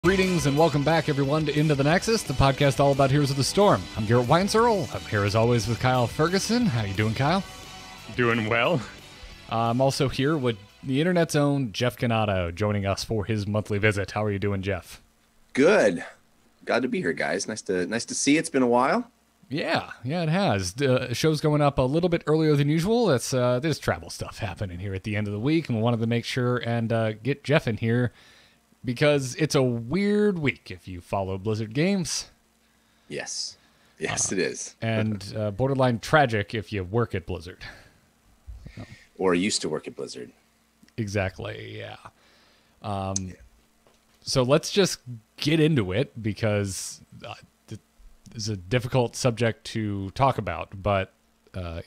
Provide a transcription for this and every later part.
Greetings and welcome back, everyone, to Into the Nexus, the podcast all about Heroes of the Storm. I'm Garrett Weinzierl. I'm here, as always, with Kyle Fergusson. How you doing, Kyle? Doing well. I'm also here with the internet's own Jeff Canato, joining us for his monthly visit. How are you doing, Jeff? Good. Glad to be here, guys. Nice to see you. It's been a while. Yeah, it has. The show's going up a little bit earlier than usual. There's travel stuff happening here at the end of the week, and we wanted to make sure and get Jeff in here because it's a weird week if you follow Blizzard games. Yes, it is. And borderline tragic if you work at Blizzard. Or used to work at Blizzard. Exactly, yeah. So let's just get into it because it's a difficult subject to talk about. But over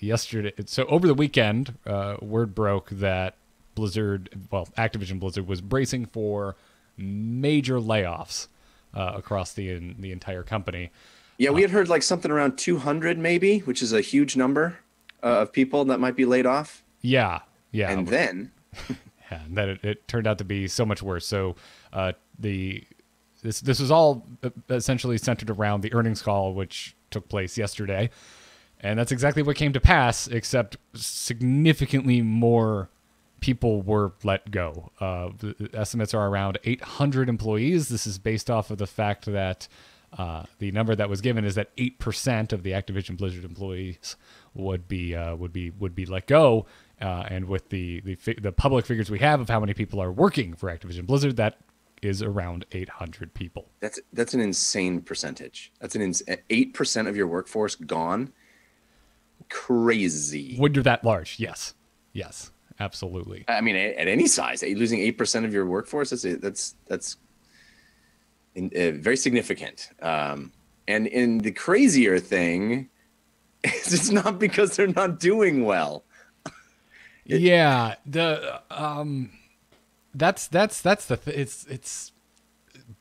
the weekend, word broke that Activision Blizzard was bracing for major layoffs across the entire company. Yeah, we had heard like something around 200 maybe, which is a huge number of people that might be laid off. Yeah. And then... and then it turned out to be so much worse. So this was all essentially centered around the earnings call, which took place yesterday. And that's exactly what came to pass, except significantly more people were let go. The estimates are around 800 employees. This is based off of the fact that the number that was given is that 8% of the Activision Blizzard employees would be let go. And with the public figures we have of how many people are working for Activision Blizzard, that is around 800 people. That's an insane percentage. That's 8% of your workforce gone. Crazy. When you're that large, yes, absolutely. I mean, at any size, losing 8% of your workforce, that's very significant. And in the crazier thing, it's not because they're not doing well. Yeah, that's it's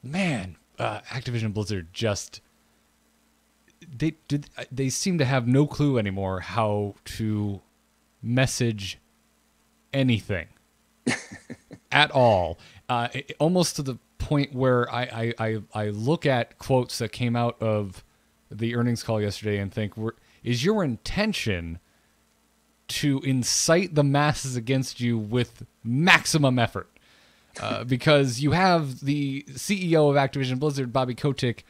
man, Activision Blizzard just they seem to have no clue anymore how to message anything at all. Almost to the point where I look at quotes that came out of the earnings call yesterday and think, is your intention to incite the masses against you with maximum effort? Because you have the CEO of Activision Blizzard, Bobby Kotick,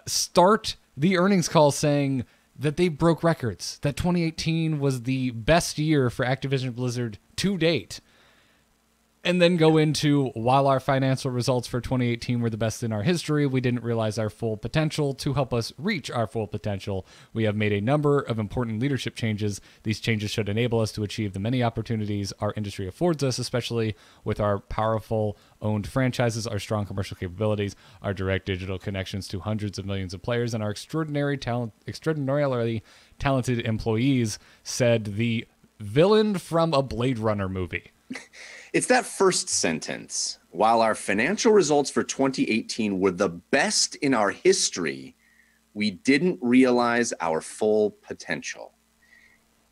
start the earnings call saying that they broke records, that 2018 was the best year for Activision Blizzard to date. And then go into, while our financial results for 2018 were the best in our history, we didn't realize our full potential. To help us reach our full potential, we have made a number of important leadership changes. These changes should enable us to achieve the many opportunities our industry affords us, especially with our powerful owned franchises, our strong commercial capabilities, our direct digital connections to hundreds of millions of players, and our extraordinarily talented employees, said the villain from a Blade Runner movie. It's that first sentence. While our financial results for 2018 were the best in our history, we didn't realize our full potential.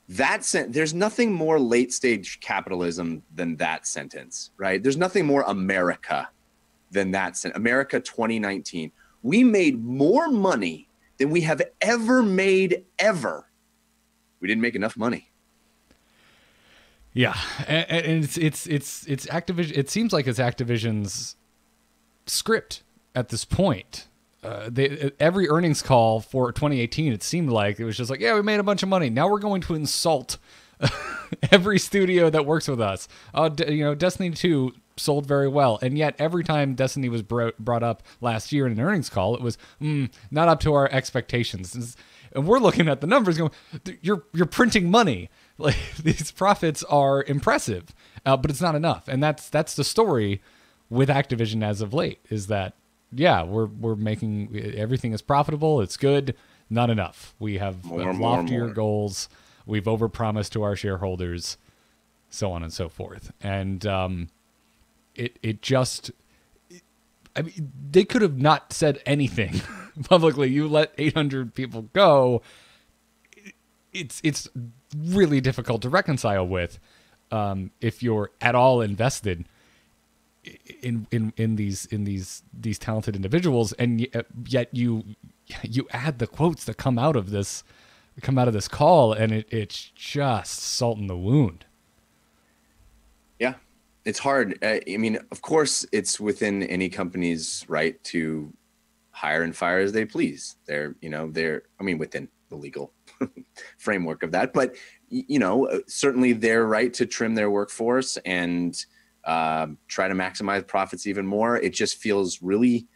There's nothing more late stage capitalism than that sentence, right? There's nothing more America than that sentence. America 2019. We made more money than we have ever made ever. We didn't make enough money. Yeah, and it's Activision. It seems like it's Activision's script at this point. Every earnings call for 2018, it seemed like it was just like, yeah, we made a bunch of money. Now we're going to insult every studio that works with us. Destiny 2 sold very well, and yet every time Destiny was brought up last year in an earnings call, it was not up to our expectations. And we're looking at the numbers going, you're printing money. Like, these profits are impressive, but it's not enough. And that's the story with Activision as of late, is that, yeah, we're making everything is profitable. It's good. Not enough. We have loftier goals. We've overpromised to our shareholders, so on and so forth. And they could have not said anything publicly. You let 800 people go. It's really difficult to reconcile with if you're at all invested in these talented individuals, and yet you add the quotes that come out of this call, and it's just salt in the wound. Yeah, it's hard. I mean, of course, it's within any company's right to hire and fire as they please. They're within the legal framework of that, but certainly their right to trim their workforce and try to maximize profits even more. It just feels really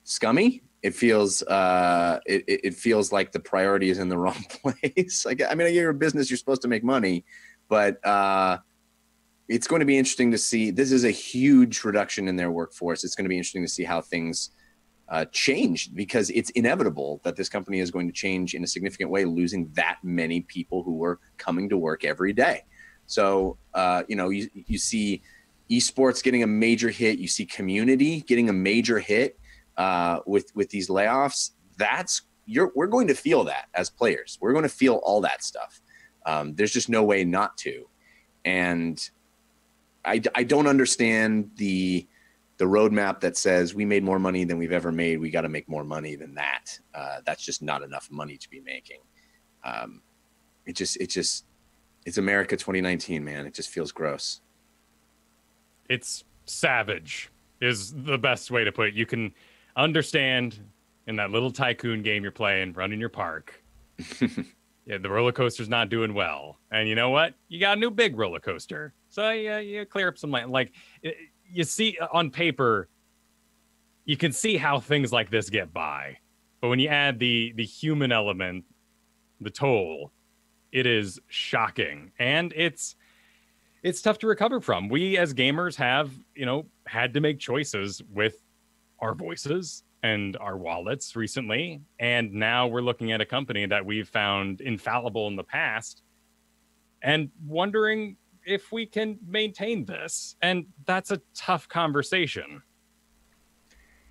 scummy. It feels it feels like the priority is in the wrong place. You're a business, you're supposed to make money, but it's going to be interesting to see. This is a huge reduction in their workforce. It's going to be interesting to see how things change, because it's inevitable that this company is going to change in a significant way, losing that many people who were coming to work every day. So, you see esports getting a major hit. You see community getting a major hit with these layoffs. We're going to feel that as players. We're going to feel all that stuff. There's just no way not to. And I don't understand the roadmap that says we made more money than we've ever made. We got to make more money than that. That's just not enough money to be making. It's America 2019, man. It just feels gross. It's savage is the best way to put it. You can understand in that little tycoon game you're playing, running your park. Yeah, the roller coaster's not doing well. And you know what? You got a new big roller coaster. So you clear up some land. Like, you see on paper, you can see how things like this get by. But when you add the human element, the toll, it is shocking. And it's tough to recover from. We as gamers have, had to make choices with our voices and our wallets recently. And now we're looking at a company that we've found infallible in the past and wondering if we can maintain this. And that's a tough conversation.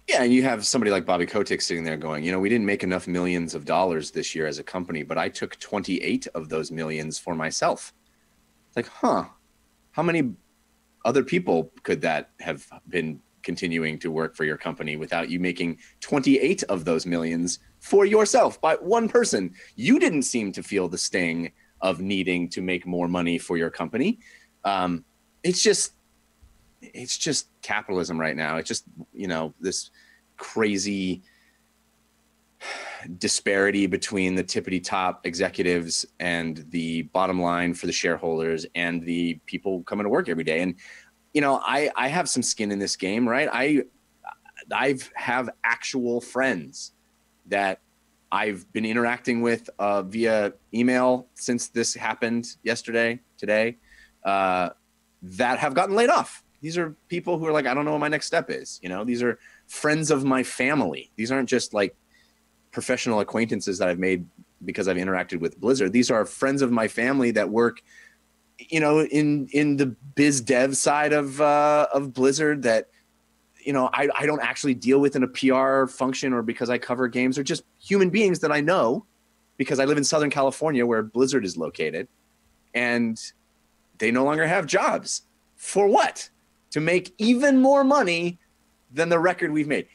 Yeah, and you have somebody like Bobby Kotick sitting there going, we didn't make enough millions of dollars this year as a company, but I took 28 of those millions for myself. It's like, how many other people could that have been continuing to work for your company without you making 28 of those millions for yourself by one person? You didn't seem to feel the sting of needing to make more money for your company. It's just capitalism right now. It's just, this crazy disparity between the tippity top executives and the bottom line for the shareholders and the people coming to work every day. And, I have some skin in this game, right? I have actual friends that I've been interacting with via email since this happened today, that have gotten laid off. These are people who are like, I don't know what my next step is. These are friends of my family. These aren't just like professional acquaintances that I've made because I've interacted with Blizzard. These are friends of my family that work, in the biz dev side of Blizzard that, I don't actually deal with in a PR function or because I cover games, or just human beings that I know because I live in Southern California where Blizzard is located, and they no longer have jobs. For what? To make even more money than the record we've made.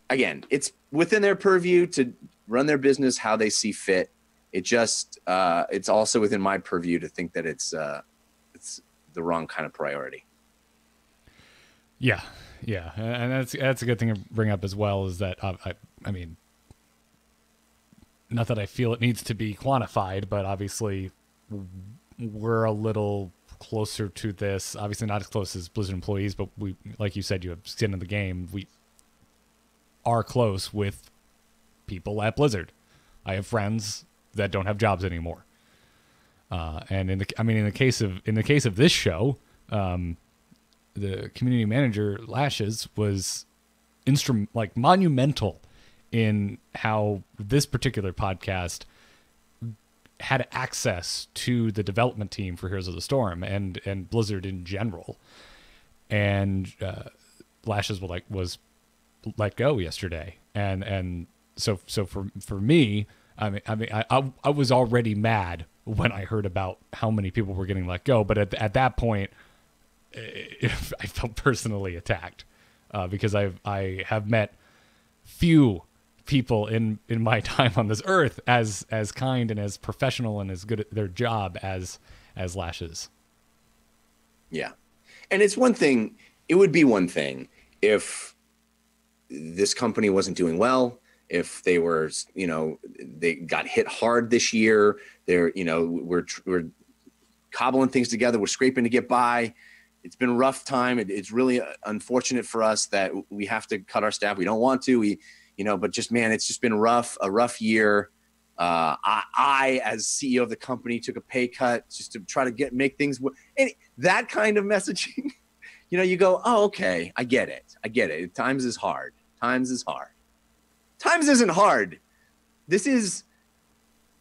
Again, it's within their purview to run their business how they see fit. It just it's also within my purview to think that it's the wrong kind of priority. Yeah, and that's a good thing to bring up as well. Is that I mean, not that I feel it needs to be quantified, but obviously we're a little closer to this. Obviously not as close as Blizzard employees, but we, like you said, you have skin in the game. We are close with people at Blizzard. I have friends that don't have jobs anymore. And in the case of this show, the community manager Lashes was monumental in how this particular podcast had access to the development team for Heroes of the Storm and Blizzard in general. And Lashes was let go yesterday, and so for me, I was already mad when I heard about how many people were getting let go, but at that point, I felt personally attacked because I have met few people in my time on this earth as kind and as professional and as good at their job as Lash is. Yeah. And it's one thing, it would be one thing if this company wasn't doing well, if they were, they got hit hard this year, they're, we're cobbling things together, we're scraping to get by. It's been a rough time. It's really unfortunate for us that we have to cut our staff. We don't want to, but just, man, it's just been a rough year. I, as CEO of the company, took a pay cut just to try to make things and that kind of messaging. You go, oh, okay, I get it. Times is hard. Times isn't hard. This is,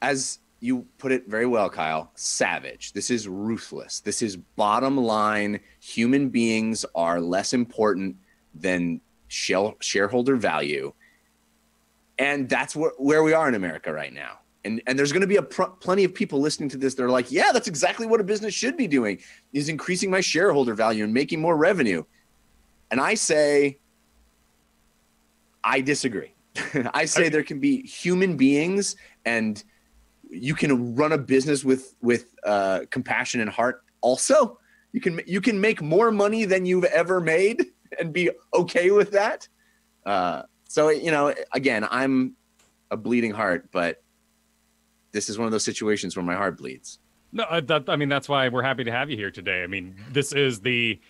as you put it very well, Kyle, savage. This is ruthless. This is bottom line. Human beings are less important than shareholder value. And that's where we are in America right now. And there's going to be plenty of people listening to this. They're like, yeah, that's exactly what a business should be doing, is increasing my shareholder value and making more revenue. And I say, I disagree. I say there can be human beings, and you can run a business with compassion and heart. Also, you can make more money than you've ever made and be okay with that. So, again, I'm a bleeding heart, but this is one of those situations where my heart bleeds. No, that's why we're happy to have you here today. I mean, this is the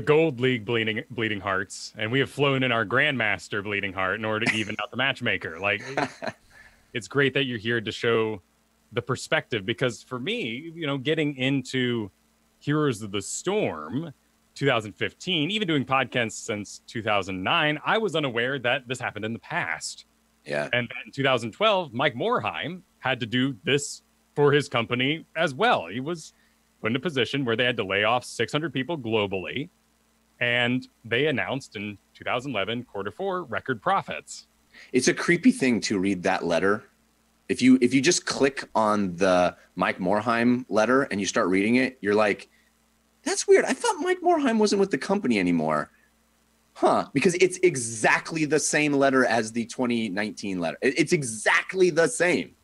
Gold League bleeding hearts, and we have flown in our Grandmaster bleeding heart in order to even out the matchmaker. Like, it's great that you're here to show the perspective, because for me, getting into Heroes of the Storm 2015, even doing podcasts since 2009, I was unaware that this happened in the past. Yeah. And in 2012, Mike Morhaime had to do this for his company as well. He was put in a position where they had to lay off 600 people globally, and they announced in 2011 Q4 record profits. It's a creepy thing to read that letter. If you just click on the Mike Morhaime letter and you start reading it, you're like, that's weird. I thought Mike Morhaime wasn't with the company anymore. Huh? Because it's exactly the same letter as the 2019 letter. It's exactly the same,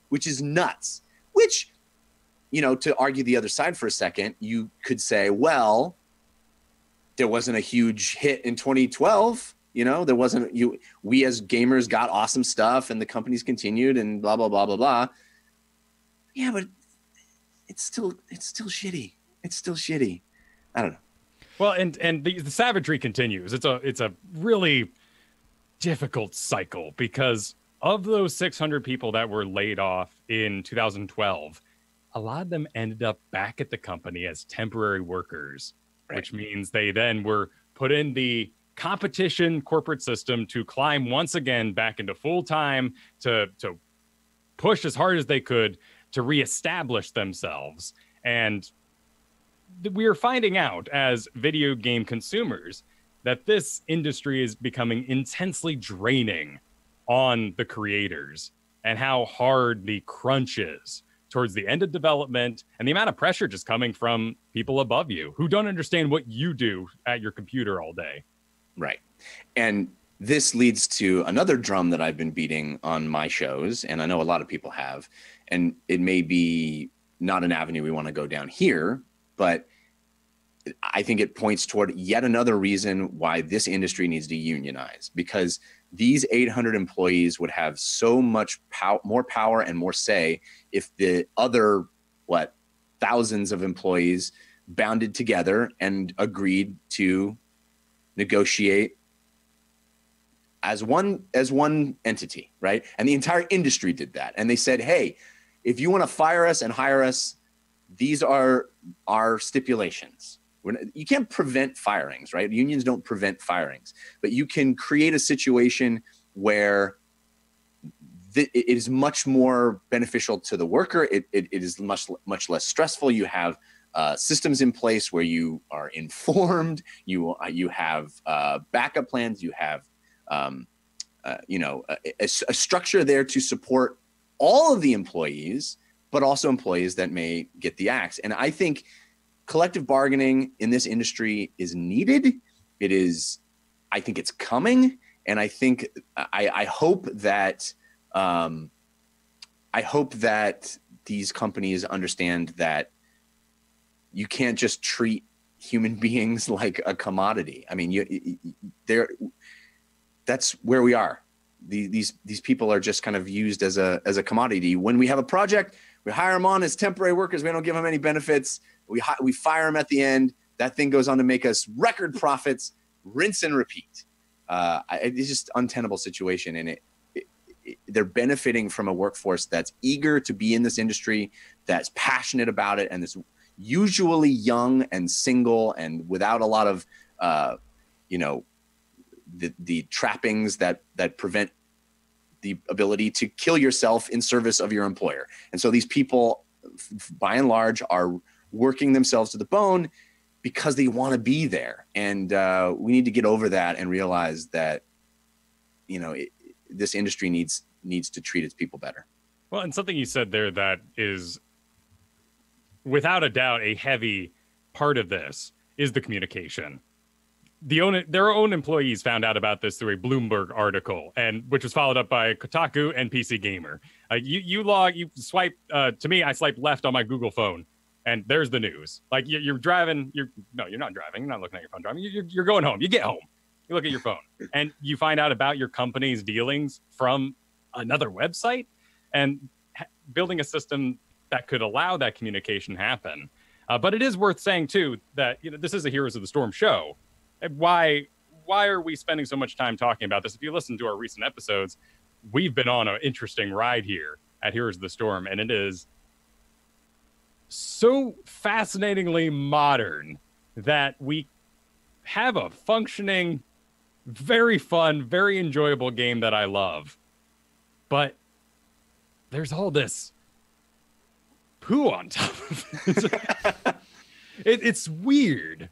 which is nuts. Which, to argue the other side for a second, you could say, well, there wasn't a huge hit in 2012. There wasn't, we as gamers got awesome stuff and the companies continued and blah, blah, blah, blah, blah. Yeah, but it's still shitty. It's still shitty. I don't know. Well, and the savagery continues. It's a really difficult cycle, because of those 600 people that were laid off in 2012, a lot of them ended up back at the company as temporary workers, right, which means they then were put in the competition corporate system to climb once again back into full-time, to push as hard as they could to reestablish themselves. And we are finding out as video game consumers that this industry is becoming intensely draining on the creators, and how hard the crunch is towards the end of development, and the amount of pressure just coming from people above you who don't understand what you do at your computer all day. Right. And this leads to another drum that I've been beating on my shows, and I know a lot of people have, and it may be not an avenue we want to go down here, but I think it points toward yet another reason why this industry needs to unionize, because these 800 employees would have so much more power and more say if the other, thousands of employees bounded together and agreed to negotiate as one entity, right? And the entire industry did that. And they said, hey, if you want to fire us and hire us, these are our stipulations. You can't prevent firings, right? Unions don't prevent firings, but you can create a situation where it is much more beneficial to the worker. It is much less stressful. You have systems in place where you are informed. You have backup plans. You have a structure there to support all of the employees, but also employees that may get the axe. And I think collective bargaining in this industry is needed. It is, I think it's coming. And I think, I hope that these companies understand that you can't just treat human beings like a commodity. I mean, that's where we are. These people are just kind of used as a commodity. When we have a project, we hire them on as temporary workers. We don't give them any benefits. We fire them at the end. That thing goes on to make us record profits, rinse and repeat. It's just an untenable situation. And they're benefiting from a workforce that's eager to be in this industry, that's passionate about it, and that's usually young and single and without a lot of, the trappings that prevent the ability to kill yourself in service of your employer. And so these people, by and large, are working themselves to the bone because they want to be there. And we need to get over that and realize that, this industry needs to treat its people better. Well, and something you said there that is without a doubt a heavy part of this is the communication. Their own employees found out about this through a Bloomberg article, which was followed up by Kotaku and PC Gamer. You swipe to me. I swipe left on my Google phone, and there's the news. Like you're driving. You're not driving. You're not looking at your phone driving. You're going home. You get home. You look at your phone, and you find out about your company's dealings from another website, and building a system that could allow that communication happen. But it is worth saying too that this is a Heroes of the Storm show. Why are we spending so much time talking about this? If you listen to our recent episodes, we've been on an interesting ride here at Heroes of the Storm, and it is so fascinatingly modern that we have a functioning, very fun, very enjoyable game that I love. But there's all this poo on top of it. It's weird.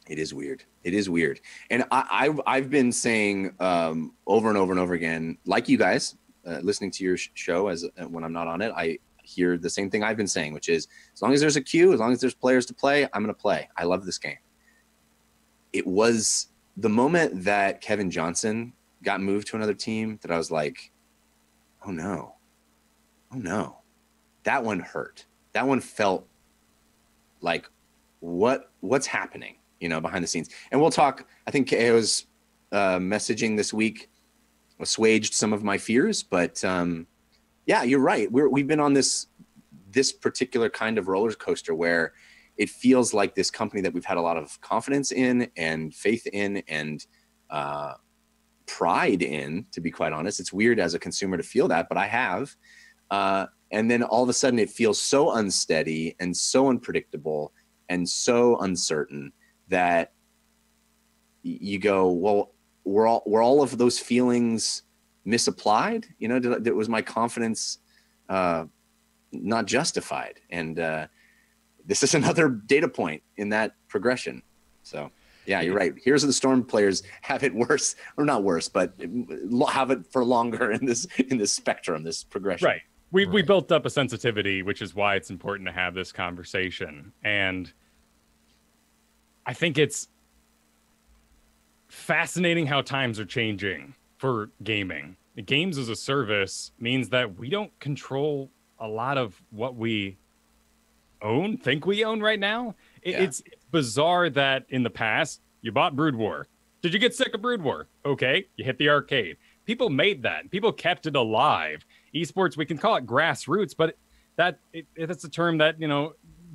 It is weird. It is weird. And I've been saying over and over and over again, like you guys, listening to your show when I'm not on it, I hear the same thing I've been saying, which is as long as there's a queue, as long as there's players to play, I'm going to play. I love this game. It was the moment that Kevin Johnson got moved to another team that I was like, oh no. That one hurt. That one felt like what's happening, behind the scenes. And we'll talk. I think KO's messaging this week assuaged some of my fears, but yeah, you're right. We've been on this particular kind of roller coaster where it feels like this company that we've had a lot of confidence in and faith in and pride in, to be quite honest. It's weird as a consumer to feel that, but I have. And then all of a sudden it feels so unsteady and so unpredictable and so uncertain that you go, well, were all of those feelings misapplied? Was my confidence not justified? And this is another data point in that progression. So yeah, you're right. Heroes of the Storm players have it worse, or not worse, but have it for longer in this spectrum, this progression. Right. We built up a sensitivity, which is why it's important to have this conversation. And I think it's fascinating how times are changing for gaming. Games as a service means that we don't control a lot of what we think we own right now. It's bizarre that in the past, you bought Brood War. Did you get sick of Brood War? Okay, you hit the arcade. People made that. People kept it alive. Esports, we can call it grassroots, but that's a term that,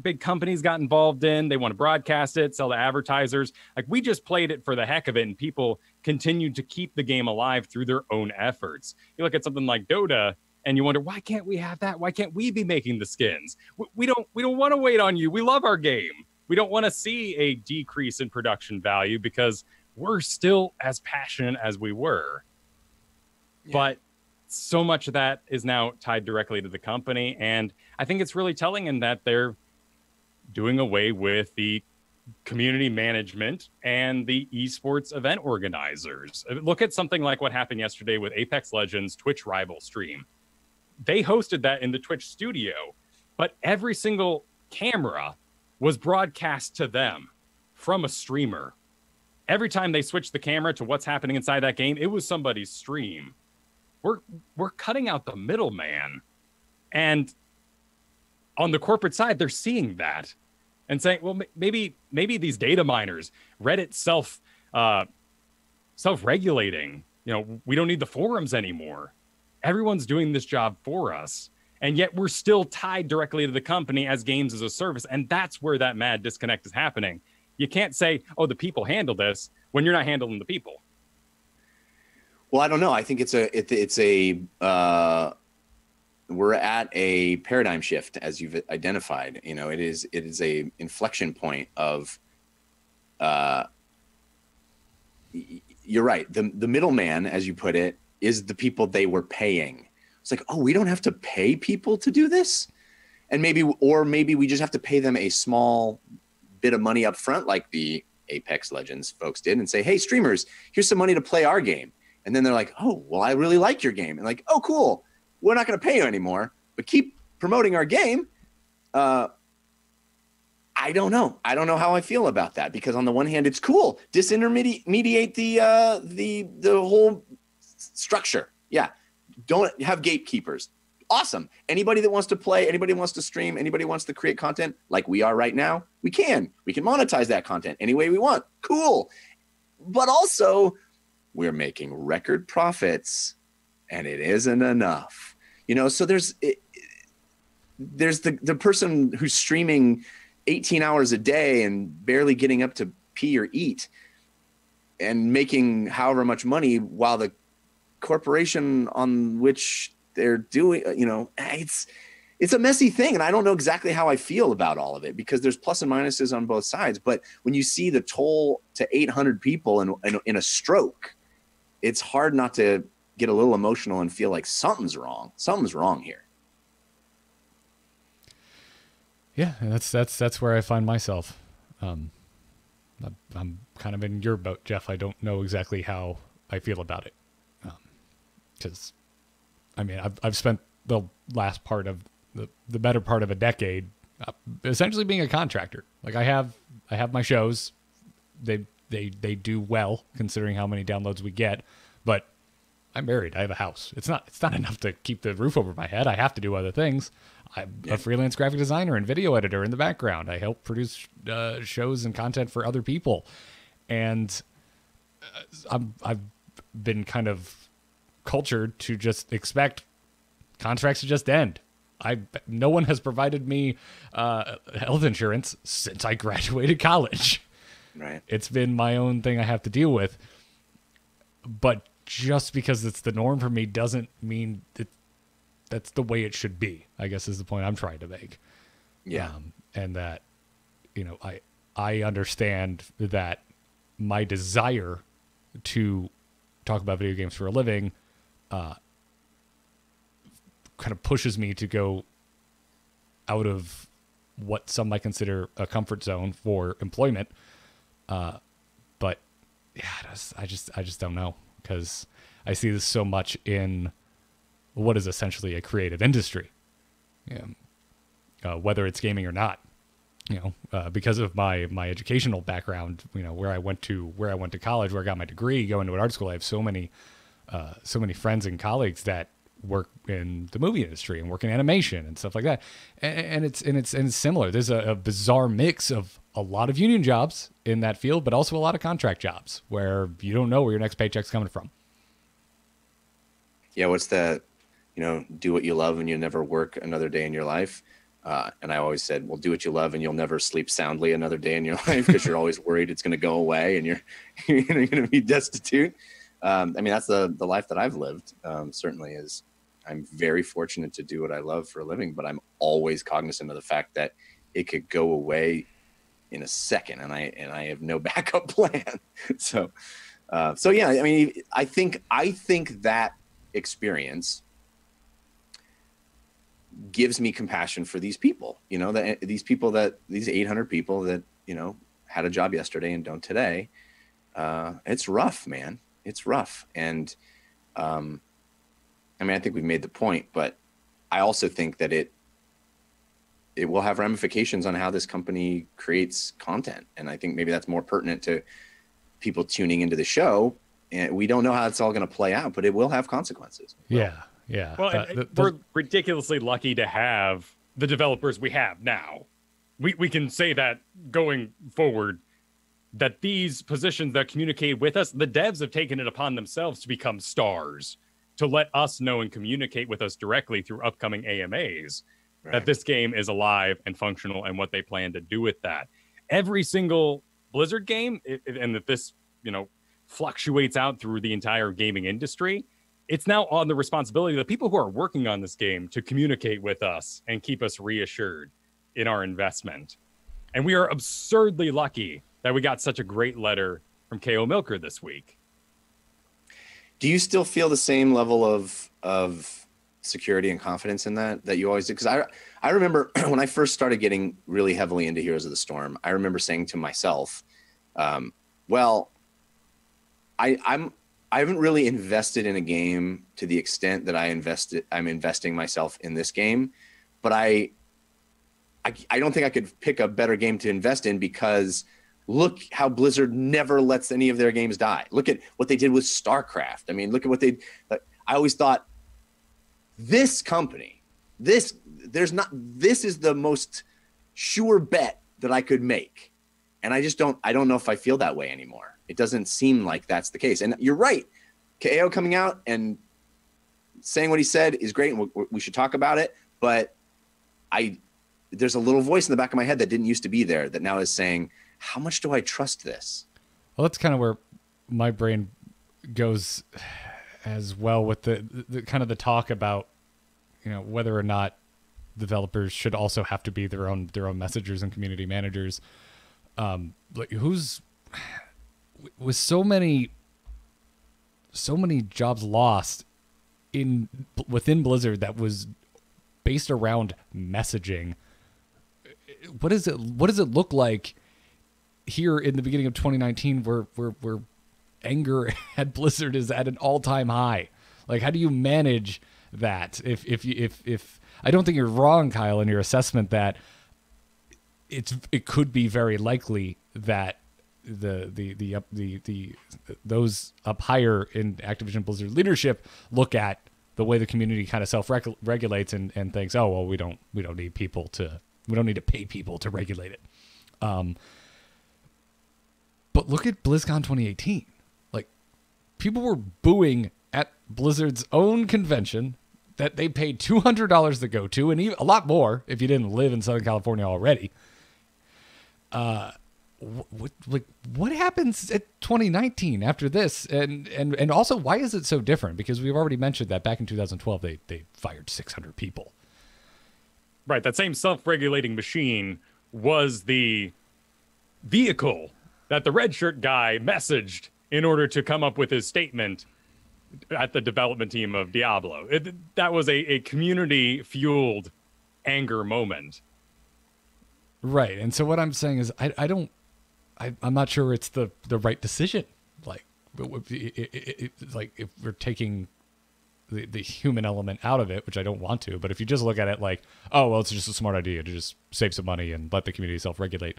big companies got involved in. They want to broadcast it, sell to advertisers. Like, we just played it for the heck of it, and people continued to keep the game alive through their own efforts. You look at something like Dota, and you wonder, why can't we have that? Why can't we be making the skins? We don't want to wait on you. We love our game. We don't want to see a decrease in production value because we're still as passionate as we were. Yeah. But so much of that is now tied directly to the company. And I think it's really telling in that they're doing away with the community management and the esports event organizers. Look at something like what happened yesterday with Apex Legends Twitch rival stream. They hosted that in the Twitch studio, but every single camera was broadcast to them from a streamer. Every time they switched the camera to what's happening inside that game, it was somebody's stream. We're cutting out the middleman. And on the corporate side, they're seeing that and saying, well, maybe these data miners, Reddit self-regulating, we don't need the forums anymore. Everyone's doing this job for us. And yet we're still tied directly to the company as games as a service. And that's where that mad disconnect is happening. You can't say, oh, the people handle this when you're not handling the people. Well, I don't know. I think we're at a paradigm shift, as you've identified. It is a inflection point of, you're right. The middleman, as you put it, is the people they were paying. It's like, oh, we don't have to pay people to do this. And maybe we just have to pay them a small bit of money up front, like the Apex Legends folks did, and say, hey, streamers, here's some money to play our game. And then they're like, oh, well, I really like your game. And like, oh, cool. We're not going to pay you anymore, but keep promoting our game. I don't know. I don't know how I feel about that, because on the one hand, it's cool. Disintermediate the whole structure. Yeah. Don't have gatekeepers. Awesome. Anybody that wants to play, anybody wants to stream, anybody wants to create content like we are right now, we can monetize that content any way we want. Cool. But also, we're making record profits and it isn't enough. So there's the person who's streaming 18 hours a day and barely getting up to pee or eat and making however much money, while the corporation on which they're doing, it's a messy thing. And I don't know exactly how I feel about all of it, because there's plus and minuses on both sides. But when you see the toll to 800 people in a stroke, it's hard not to get a little emotional and feel like something's wrong. Something's wrong here. Yeah, and that's where I find myself. I'm kind of in your boat, Jeff. I don't know exactly how I feel about it, because I've spent the last part of the better part of a decade essentially being a contractor. Like I have my shows. They do well considering how many downloads we get, but I'm married. I have a house. It's not enough to keep the roof over my head. I have to do other things. I'm a freelance graphic designer and video editor in the background. I help produce shows and content for other people. And I've been kind of cultured to just expect contracts to just end. No one has provided me health insurance since I graduated college. Right. It's been my own thing I have to deal with. But just because it's the norm for me doesn't mean that that's the way it should be, I guess, is the point I'm trying to make. Yeah. And that, I understand that my desire to talk about video games for a living kind of pushes me to go out of what some might consider a comfort zone for employment. But yeah, I just don't know, because I see this so much in what is essentially a creative industry, whether it's gaming or not. Because of my educational background, where I went to college, where I got my degree, going to an art school, I have so many friends and colleagues that work in the movie industry and work in animation and stuff like that. And it's similar. There's a bizarre mix of a lot of union jobs in that field, but also a lot of contract jobs where you don't know where your next paycheck's coming from. Yeah. What's the, do what you love and you'll never work another day in your life. And I always said, well, do what you love and you'll never sleep soundly another day in your life, because you're always worried it's going to go away and you're going to be destitute. That's the life that I've lived. Certainly is. I'm very fortunate to do what I love for a living, but I'm always cognizant of the fact that it could go away in a second, and I have no backup plan. So yeah, I think that experience gives me compassion for these people, these 800 people that, had a job yesterday and don't today. It's rough, man. It's rough. And, I think we've made the point, but I also think that it will have ramifications on how this company creates content. And I think maybe that's more pertinent to people tuning into the show. And we don't know how it's all going to play out, but it will have consequences. Yeah. Well, we're ridiculously lucky to have the developers we have now. We can say that going forward, that these positions that communicate with us, the devs have taken it upon themselves to become stars, to let us know and communicate with us directly through upcoming AMAs, right, that this game is alive and functional and what they plan to do with that. Every single Blizzard game, and that this, fluctuates out through the entire gaming industry, it's now on the responsibility of the people who are working on this game to communicate with us and keep us reassured in our investment. And we are absurdly lucky that we got such a great letter from K.O. Milker this week. Do you still feel the same level of security and confidence in that you always did? Because I remember when I first started getting really heavily into Heroes of the Storm, I remember saying to myself, well, I haven't really invested in a game to the extent that I'm investing myself in this game, but I don't think I could pick a better game to invest in, because look how Blizzard never lets any of their games die. Look at what they did with StarCraft. I mean, look at what I always thought, this company, this is the most sure bet that I could make. And I don't know if I feel that way anymore. It doesn't seem like that's the case. And you're right. KO coming out and saying what he said is great, and we should talk about it. But there's a little voice in the back of my head that didn't used to be there that now is saying, how much do I trust this? Well, that's kind of where my brain goes as well, with the kind of the talk about, whether or not developers should also have to be their own messengers and community managers. Like with so many jobs lost within Blizzard that was based around messaging. What does it look like here in the beginning of 2019 where anger at Blizzard is at an all-time high? Like, how do you manage that? If I don't think you're wrong, Kyle, in your assessment that it could be very likely that those up higher in Activision Blizzard leadership look at the way the community kind of self-regulates and thinks, oh well, we don't need to pay people to regulate it. But look at BlizzCon 2018. Like, people were booing at Blizzard's own convention that they paid $200 to go to, and even a lot more if you didn't live in Southern California already. What happens at 2019 after this? And also, why is it so different? Because we've already mentioned that back in 2012, they fired 600 people. Right. That same self-regulating machine was the vehicle that the red shirt guy messaged in order to come up with his statement at the development team of Diablo. That was a community-fueled anger moment. Right. And so what I'm saying is I'm not sure it's the right decision. Like, if we're taking the human element out of it, which I don't want to, but if you just look at it like, oh, well, it's just a smart idea to just save some money and let the community self-regulate.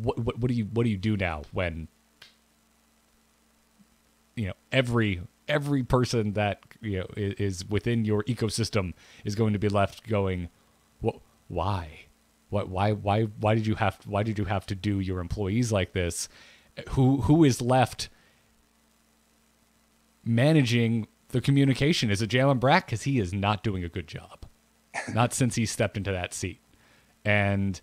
What do you do now when, every person that, is within your ecosystem is going to be left going, why? Why did you have to do your employees like this? Who is left managing the communication? Is it Jalen Brack? Because he is not doing a good job, not since he stepped into that seat. And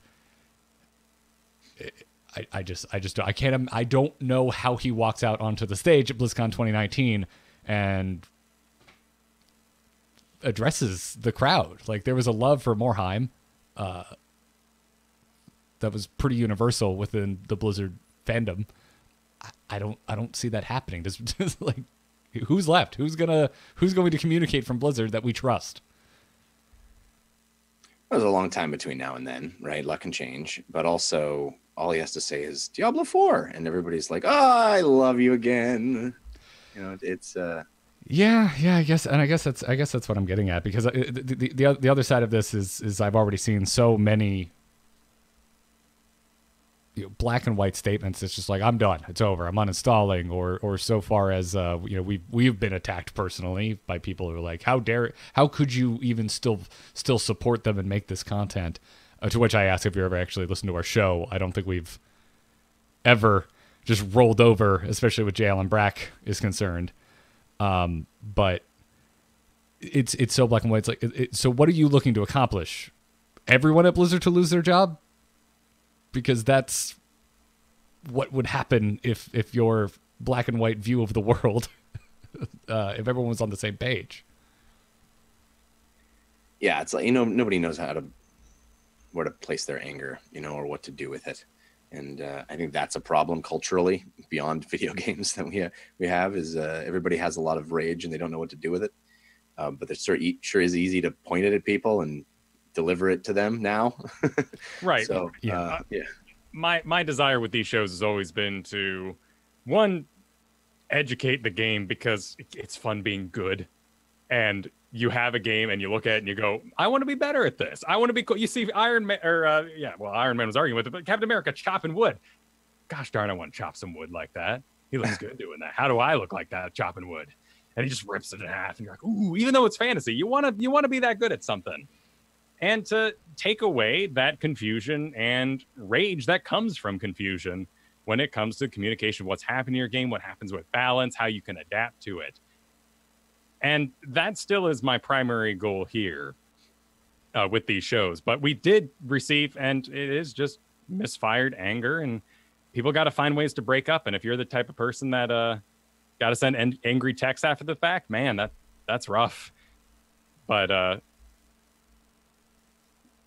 I don't know how he walks out onto the stage at BlizzCon 2019 and addresses the crowd. Like, there was a love for Morhaime that was pretty universal within the Blizzard fandom. I don't see that happening. Like, who's left? Who's going to communicate from Blizzard that we trust? There's a long time between now and then, right? Luck can change, but also all he has to say is Diablo 4, and everybody's like, "Oh, I love you again." It's Yeah, I guess that's what I'm getting at, because the other side of this is I've already seen so many black and white statements. It's just like, I'm done, it's over, I'm uninstalling, or so far as we've been attacked personally by people who are like, how could you even still support them and make this content? To which I ask, if you ever actually listened to our show, I don't think we've ever just rolled over, especially with Jalen Brack is concerned. But it's so black and white. It's like, so what are you looking to accomplish? Everyone at Blizzard to lose their job? Because that's what would happen if your black and white view of the world, if everyone was on the same page. Yeah, it's like, nobody knows where to place their anger, or what to do with it. And I think that's a problem culturally beyond video games that we have is everybody has a lot of rage and they don't know what to do with it. But it sure is easy to point it at people and deliver it to them now. Right. So yeah. My desire with these shows has always been to, one, educate the game, because it's fun being good. And you have a game and you look at it and you go, I want to be better at this. I want to be cool. You see Iron Man, Iron Man was arguing with it, but Captain America chopping wood. Gosh darn, I want to chop some wood like that. He looks good doing that. How do I look like that chopping wood? And he just rips it in half and you're like, ooh, even though it's fantasy, you want to be that good at something. And to take away that confusion and rage that comes from confusion when it comes to communication, what's happening in your game, what happens with balance, how you can adapt to it. And that still is my primary goal here with these shows. But we did receive, and it is just misfired anger, and people got to find ways to break up. And if you're the type of person that got to send angry texts after the fact, man, that's rough. But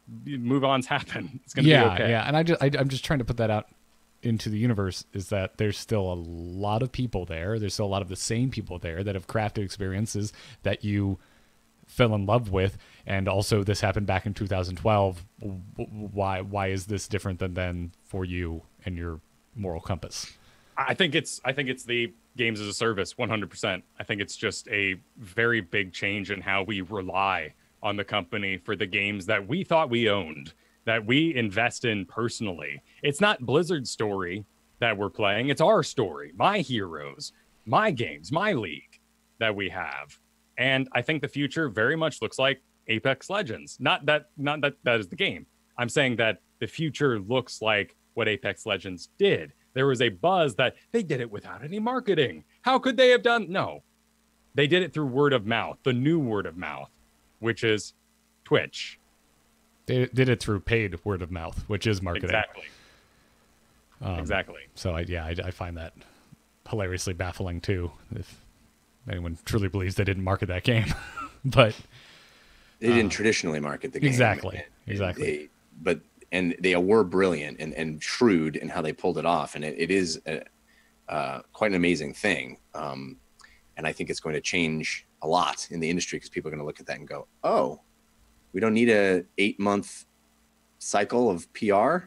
move-ons happen. It's going to be okay. Yeah, and I'm just trying to put that out into the universe, is that there's still a lot of people there. There's still a lot of the same people there that have crafted experiences that you fell in love with. And also, this happened back in 2012. Why is this different than then for you and your moral compass? I think it's the games as a service, 100%. I think it's just a very big change in how we rely on the company for the games that we thought we owned, that we invest in personally. It's not Blizzard's story that we're playing. It's our story, my heroes, my games, my league that we have. And I think the future very much looks like Apex Legends. Not that is the game. I'm saying that the future looks like what Apex Legends did. There was a buzz that they did it without any marketing. How could they have done? No, they did it through word of mouth, the new word of mouth, which is Twitch. They did it through paid word of mouth, which is marketing. Exactly. So I find that hilariously baffling too, if anyone truly believes they didn't market that game. But they didn't traditionally market the game. Exactly. They were brilliant and shrewd in how they pulled it off. And it is quite an amazing thing. And I think it's going to change a lot in the industry, because people are going to look at that and go, oh, we don't need a 8-month cycle of PR.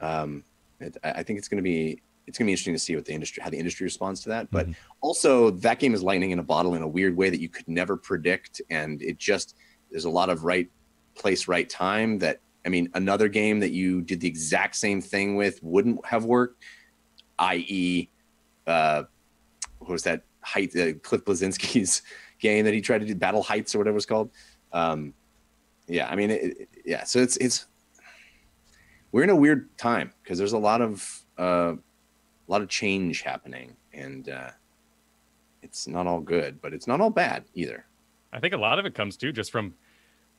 I think it's going to be interesting to see how the industry responds to that. But also, that game is lightning in a bottle in a weird way that you could never predict. And there's a lot of right place, right time that, another game that you did the exact same thing with wouldn't have worked, i.e., what was that, Cliff Blazinski's game that he tried to do, Battle Heights or whatever it's called. So it's we're in a weird time because there's a lot of change happening, and it's not all good, but it's not all bad either. I think a lot of it comes too just from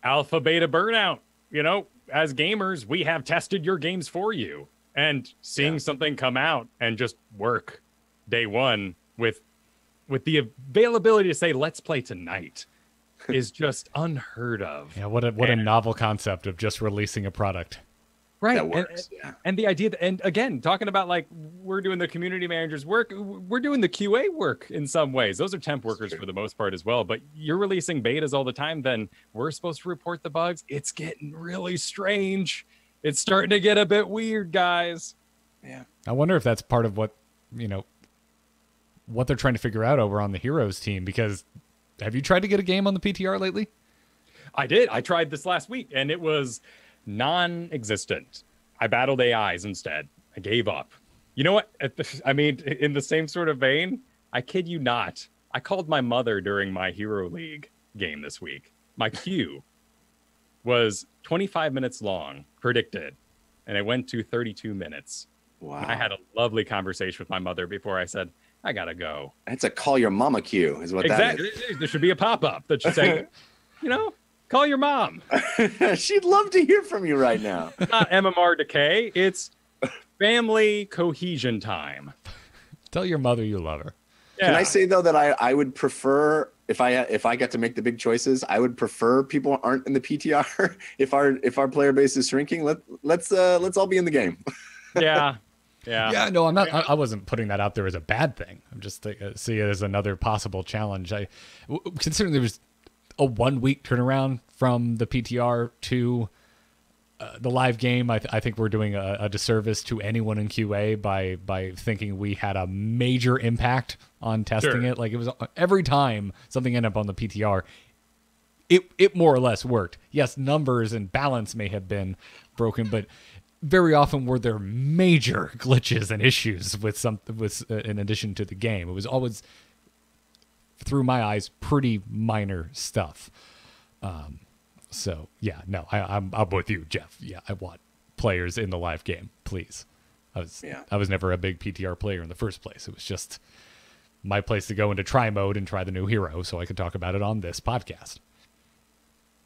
alpha beta burnout. As gamers, we have tested your games for you, and seeing something come out and just work day one with the availability to say, let's play tonight, is just unheard of. Yeah, what a novel concept of just releasing a product. Right. That works. And the idea and again, talking about like we're doing the community manager's work, we're doing the QA work in some ways. Those are temp workers for the most part as well. But you're releasing betas all the time, then we're supposed to report the bugs. It's getting really strange. It's starting to get a bit weird, guys. Yeah. I wonder if that's part of what they're trying to figure out over on the Heroes team, because have you tried to get a game on the PTR lately? I did. I tried this last week, and it was non-existent. I battled AIs instead. I gave up. You know what? I mean, in the same sort of vein, I kid you not, I called my mother during my Hero League game this week. My queue was 25 minutes long, predicted, and it went to 32 minutes. Wow. And I had a lovely conversation with my mother before I said, I gotta go. That's a call your mama queue, is what that is. Exactly. There should be a pop-up that should say, call your mom. She'd love to hear from you right now. It's not MMR decay. It's family cohesion time. Tell your mother you love her. Yeah. Can I say though that I would prefer if I got to make the big choices, I would prefer people aren't in the PTR. If our player base is shrinking, let's all be in the game. Yeah. Yeah. No, I'm not. I wasn't putting that out there as a bad thing. I'm just see it as another possible challenge. Considering there was a 1 week turnaround from the PTR to the live game, I think we're doing a disservice to anyone in QA by thinking we had a major impact on testing it. Like, it was every time something ended up on the PTR, it more or less worked. Yes, numbers and balance may have been broken, but very often were there major glitches and issues with in addition to the game. It was always, through my eyes, pretty minor stuff. So yeah, no, I'm with you, Jeff. Yeah, I want players in the live game, please. I was never a big PTR player in the first place. It was just my place to go into try mode and try the new hero so I could talk about it on this podcast.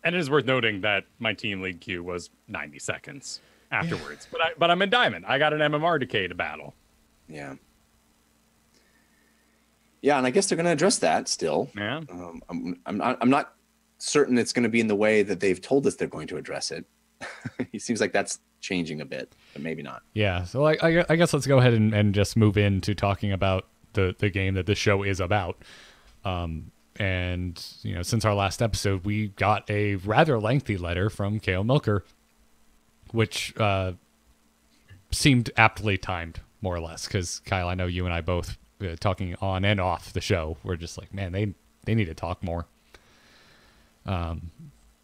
And it is worth noting that my team league queue was 90 seconds afterwards. But I'm in Diamond. I got an MMR decay to battle. Yeah. Yeah, and I guess they're going to address that still. Yeah. I'm not certain it's going to be in the way that they've told us they're going to address it. It seems like that's changing a bit, but maybe not. Yeah. So I guess let's go ahead and just move into talking about the game that this show is about. And since our last episode, we got a rather lengthy letter from KO Milker, which seemed aptly timed, more or less, because Kyle, I know you and I both talking on and off the show, we're just like, man, they need to talk more.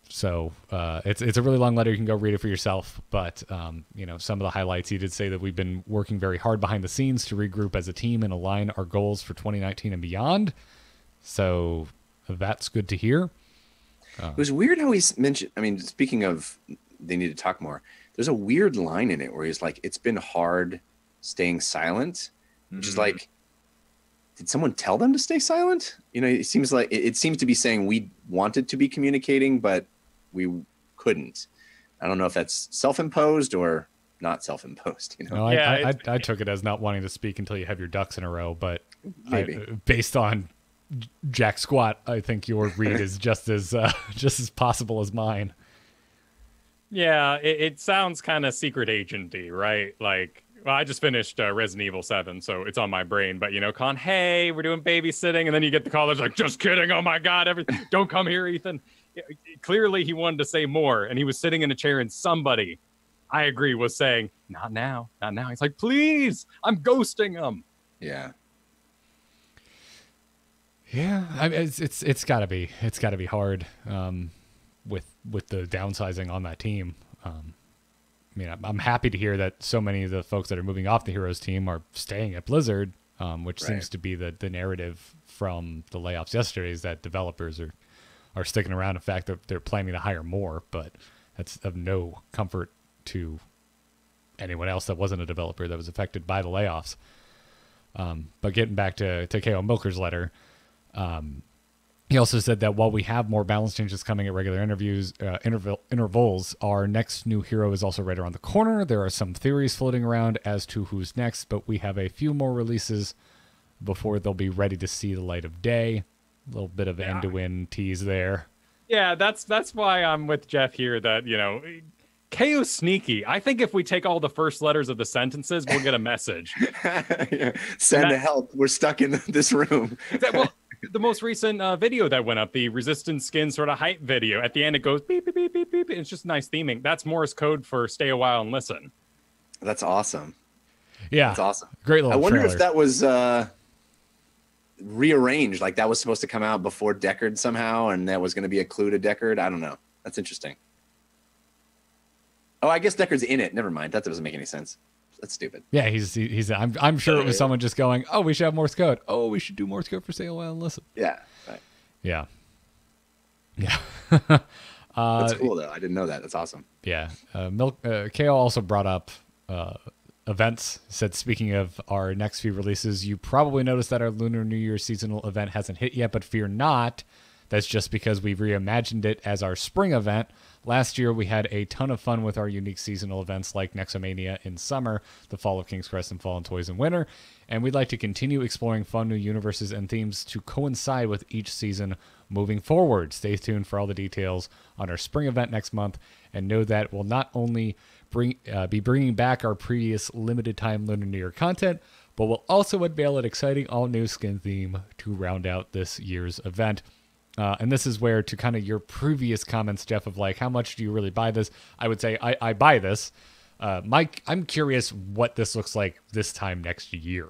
So it's a really long letter. You can go read it for yourself. But some of the highlights, he did say that we've been working very hard behind the scenes to regroup as a team and align our goals for 2019 and beyond. So that's good to hear. It was weird how he mentioned, I mean, speaking of they need to talk more, there's a weird line in it where he's like, it's been hard staying silent, which is like, did someone tell them to stay silent? It seems like it seems to be saying we wanted to be communicating, but we couldn't. I don't know if that's self-imposed or not self-imposed. No, I took it as not wanting to speak until you have your ducks in a row, but based on Jack Squat, I think your read is just as possible as mine. Yeah, it sounds kind of secret agenty, right? Like, well, I just finished Resident Evil 7, so it's on my brain. But, Con, hey, we're doing babysitting. And then you get the call that's like, just kidding. Oh, my God. Don't come here, Ethan. Clearly, he wanted to say more. And he was sitting in a chair and somebody, I agree, was saying, not now, not now. He's like, please, I'm ghosting him. Yeah. Yeah, I mean, it's gotta be hard with the downsizing on that team. I'm happy to hear that so many of the folks that are moving off the Heroes team are staying at Blizzard, which seems to be the narrative from the layoffs yesterday, is that developers are sticking around. In fact, they're planning to hire more, but that's of no comfort to anyone else that wasn't a developer that was affected by the layoffs. But getting back to KO Milker's letter, he also said that while we have more balance changes coming at regular intervals, our next new hero is also right around the corner. There are some theories floating around as to who's next, but we have a few more releases before they'll be ready to see the light of day. A little bit of end-to-end tease there. Yeah, that's why I'm with Jeff here that, KO's sneaky. I think if we take all the first letters of the sentences, we'll get a message. Send help. We're stuck in this room. The most recent video that went up, the resistance skin sort of hype video, at the end it goes beep, beep, beep, beep, beep. It's just nice theming. That's Morse code for stay a while and listen. That's awesome. Yeah. That's awesome. Great little I wonder trailer. if that was rearranged. Like that was supposed to come out before Deckard somehow, and that was going to be a clue to Deckard. I don't know. That's interesting. Oh, I guess Deckard's in it. Never mind. That doesn't make any sense. That's stupid. Yeah, he's. I'm sure it was someone just going, "Oh, we should have Morse code. Oh, we should do Morse code for sale and listen." Yeah. Right. Yeah. Yeah. That's cool though. I didn't know that. That's awesome. Yeah. KO also brought up events. Said, speaking of our next few releases, you probably noticed that our Lunar New Year seasonal event hasn't hit yet, but fear not. That's just because we've reimagined it as our spring event. Last year, we had a ton of fun with our unique seasonal events like Nexomania in summer, the Fall of King's Crest, and Fall and Toys in winter. And we'd like to continue exploring fun new universes and themes to coincide with each season moving forward. Stay tuned for all the details on our spring event next month, and know that we'll not only be bringing back our previous limited time Lunar New Year content, but we'll also unveil an exciting all-new skin theme to round out this year's event. And this is where, to kind of your previous comments, Jeff, of like, how much do you really buy this? I would say I buy this. Mike, I'm curious what this looks like this time next year.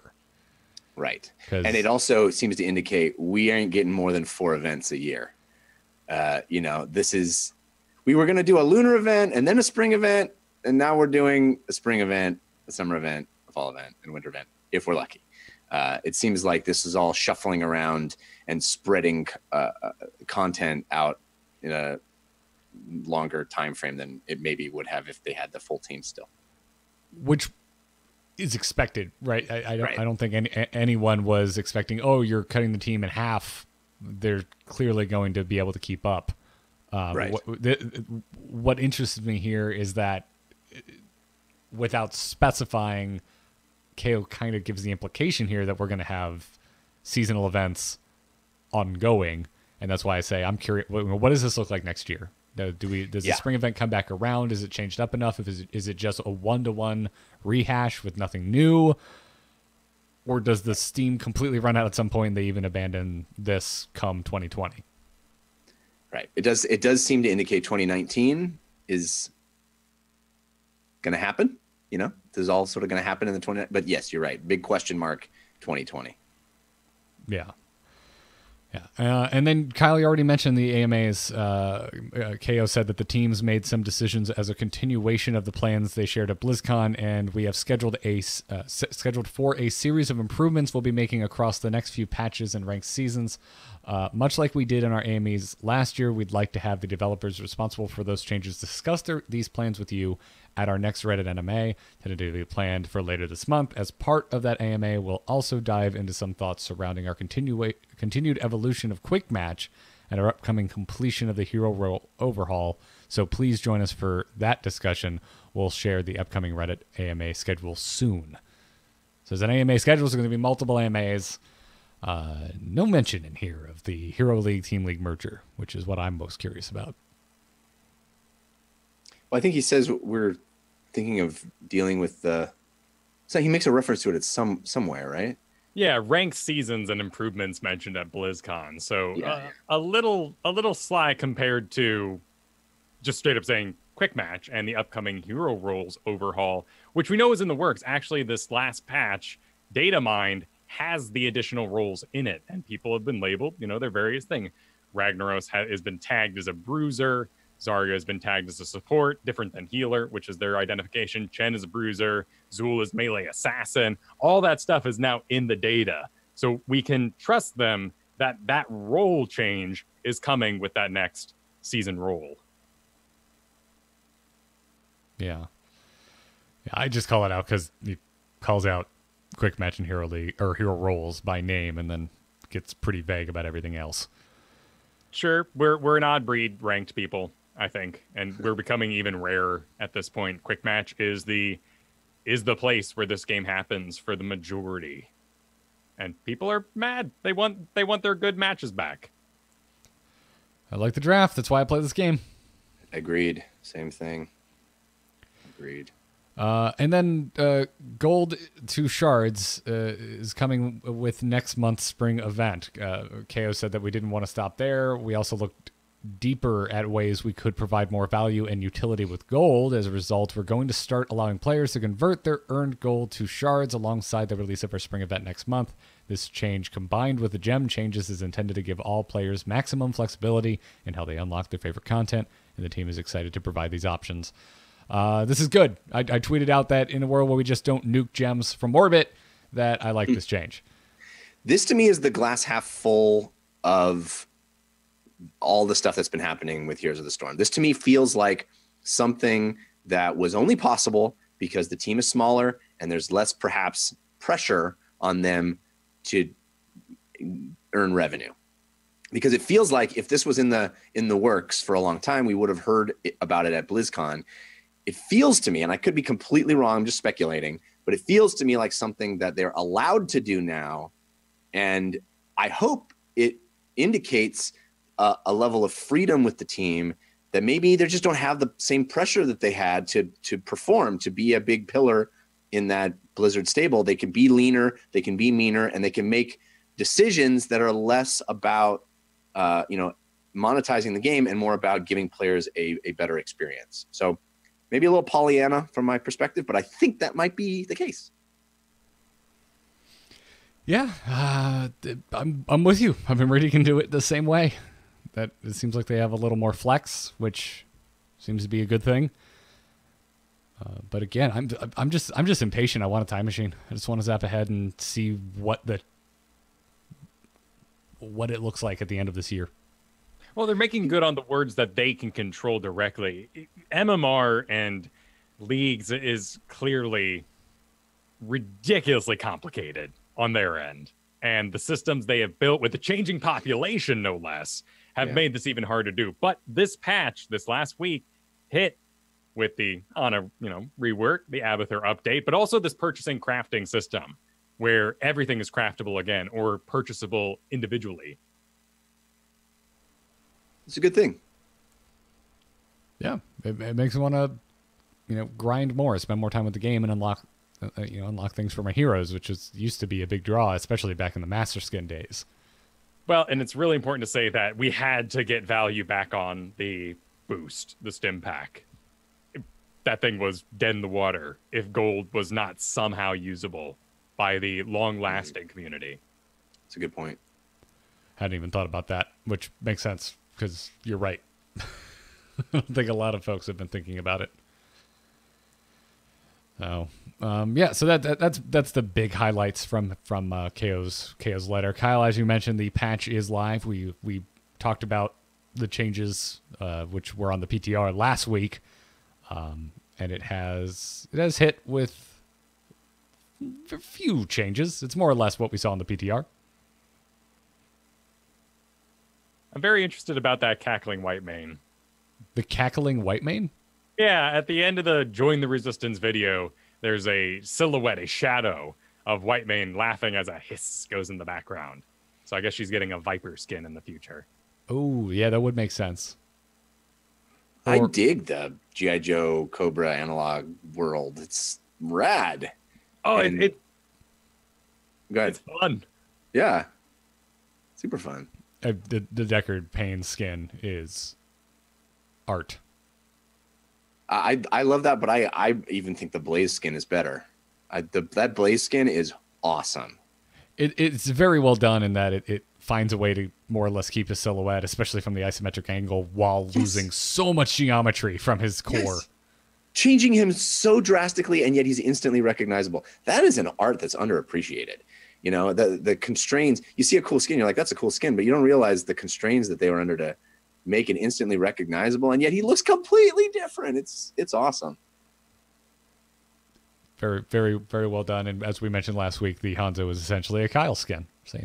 Right. And it also seems to indicate we ain't getting more than 4 events a year. We were going to do a lunar event and then a spring event. And now we're doing a spring event, a summer event, a fall event, and a winter event, if we're lucky. It seems like this is all shuffling around and spreading content out in a longer time frame than it maybe would have if they had the full team still. Which is expected, right? I Right. don't think anyone was expecting, oh, you're cutting the team in half. They're clearly going to be able to keep up. Right. What interests me here is that without specifying, KO kind of gives the implication here that we're going to have seasonal events ongoing, and that's why I say I'm curious. What does this look like next year? Does the spring event come back around? Is it changed up enough? Is it just a 1-to-1 rehash with nothing new, or does the steam completely run out at some point and they even abandon this come 2020? Right. It does seem to indicate 2019 is going to happen. This is all sort of going to happen in the 20. But yes, you're right. Big question mark 2020. Yeah. Yeah. And then Kyle, you already mentioned the AMAs. KO said that the teams made some decisions as a continuation of the plans they shared at BlizzCon, and we have scheduled for a series of improvements we'll be making across the next few patches and ranked seasons. Much like we did in our AMAs last year, we'd like to have the developers responsible for those changes discuss these plans with you at our next Reddit NMA, tentatively planned for later this month. As part of that AMA, we'll also dive into some thoughts surrounding our continued evolution of Quick Match and our upcoming completion of the hero role overhaul. So please join us for that discussion. We'll share the upcoming Reddit AMA schedule soon. So there's an AMA schedule. There's going to be multiple AMAs. No mention in here of the Hero League Team League merger, which is what I'm most curious about. Well, I think he says we're thinking of dealing with so he makes a reference to it somewhere, right? Yeah, ranked seasons and improvements mentioned at BlizzCon. So Yeah. a little sly compared to just straight up saying Quick Match and the upcoming hero roles overhaul, which we know is in the works. Actually, this last patch, Data Mind, has the additional roles in it, and people have been labeled, their various things. Ragnaros has been tagged as a bruiser. Zarya has been tagged as a support, different than healer, which is their identification. Chen is a bruiser. Zul is melee assassin. All that stuff is now in the data. So we can trust them that role change is coming with that next season role. Yeah. I just call it out because he calls out Quick Match and Hero League or Hero Roles by name, and then gets pretty vague about everything else. Sure, we're an odd breed ranked people, I think, and we're becoming even rarer at this point. Quick Match is the place where this game happens for the majority, and people are mad. They want their good matches back. I like the draft. That's why I play this game. Agreed. Same thing. Agreed. And then Gold 2 Shards is coming with next month's spring event. KO said that we didn't want to stop there. We also looked deeper at ways we could provide more value and utility with gold. As a result, we're going to start allowing players to convert their earned gold to shards alongside the release of our spring event next month. This change, combined with the gem changes, is intended to give all players maximum flexibility in how they unlock their favorite content, and the team is excited to provide these options. This is good. I tweeted out that in a world where we just don't nuke gems from orbit, that I like this change. This to me is the glass half full of all the stuff that's been happening with Heroes of the Storm. This to me feels like something that was only possible because the team is smaller and there's less perhaps pressure on them to earn revenue. Because it feels like if this was in the works for a long time, we would have heard about it at BlizzCon. It feels to me, and I could be completely wrong, I'm just speculating, but it feels to me like something that they're allowed to do now. And I hope it indicates a level of freedom with the team that maybe they just don't have the same pressure that they had to perform, to be a big pillar in that Blizzard stable. They can be leaner, they can be meaner, and they can make decisions that are less about monetizing the game and more about giving players a better experience. So maybe a little Pollyanna from my perspective, but I think that might be the case. Yeah, I'm with you. I've been ready to do it the same way. That it seems like they have a little more flex, which seems to be a good thing. But again, I'm just impatient. I want a time machine. I just want to zap ahead and see what it looks like at the end of this year. Well, they're making good on the words that they can control directly. MMR and leagues is clearly ridiculously complicated on their end. And the systems they have built with the changing population, no less, have made this even harder to do. But this patch, this last week, hit with the, rework, the Abathur update, but also this purchasing crafting system where everything is craftable again or purchasable individually. It's a good thing. Yeah, it makes me want to, grind more, spend more time with the game, and unlock things for my heroes, which used to be a big draw, especially back in the Master Skin days. Well, and it's really important to say that we had to get value back on the boost, the stim pack. That thing was dead in the water if gold was not somehow usable by the long-lasting community. That's a good point. Hadn't even thought about that, which makes sense because you're right. I don't think a lot of folks have been thinking about it. So, so that's the big highlights from KO's letter. Kyle, as you mentioned, the patch is live. We talked about the changes which were on the PTR last week, and it has hit with a few changes. It's more or less what we saw in the PTR. I'm very interested about that cackling white mane. The cackling white mane? Yeah, at the end of the Join the Resistance video, there's a silhouette, a shadow of Whitemane laughing as a hiss goes in the background. So I guess she's getting a viper skin in the future. Oh, yeah, that would make sense. I dig the G.I. Joe Cobra analog world. It's rad. Oh, Go ahead. It's fun. Yeah. Super fun. The Deckard Payne skin is art. I love that, but I even think the Blaze skin is better. That Blaze skin is awesome. It's very well done in that it finds a way to more or less keep his silhouette, especially from the isometric angle, while losing so much geometry from his core. Yes. Changing him so drastically, and yet he's instantly recognizable. That is an art that's underappreciated. The constraints. You see a cool skin, you're like, that's a cool skin, but you don't realize the constraints that they were under to make it instantly recognizable, and yet he looks completely different. It's awesome. Very, very, very well done. And as we mentioned last week, the Hanzo is essentially a Kyle skin. So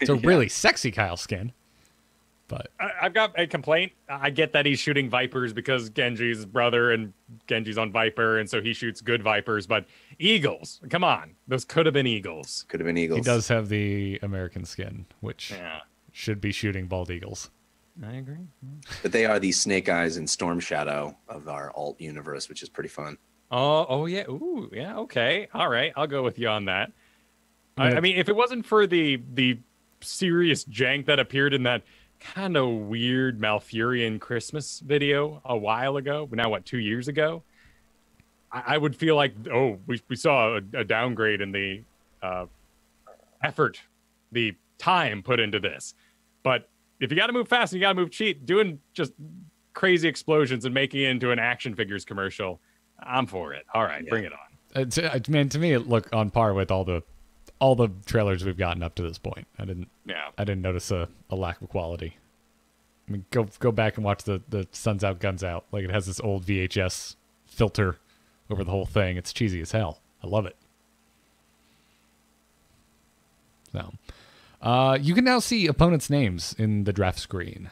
it's a really sexy Kyle skin. But I've got a complaint. I get that he's shooting Vipers because Genji's brother and Genji's on Viper, and so he shoots good Vipers. But Eagles, come on, those could have been Eagles. Could have been Eagles. He does have the American skin, which should be shooting bald eagles. I agree. But they are the Snake Eyes and Storm Shadow of our alt universe, which is pretty fun. Oh yeah. Ooh, yeah. Okay. All right. I'll go with you on that. I mean, if it wasn't for the serious jank that appeared in that kind of weird Malfurion Christmas video a while ago, but now what, 2 years ago, I would feel like, oh, we saw a downgrade in the effort, the time put into this. But if you got to move fast and you got to move cheap, doing just crazy explosions and making it into an action figures commercial, I'm for it. All right, bring it on. Man, to me, it looked on par with all the trailers we've gotten up to this point. I didn't notice a lack of quality. I mean, go back and watch the Suns Out, Guns Out. Like, it has this old VHS filter over the whole thing. It's cheesy as hell. I love it. So, you can now see opponents' names in the draft screen.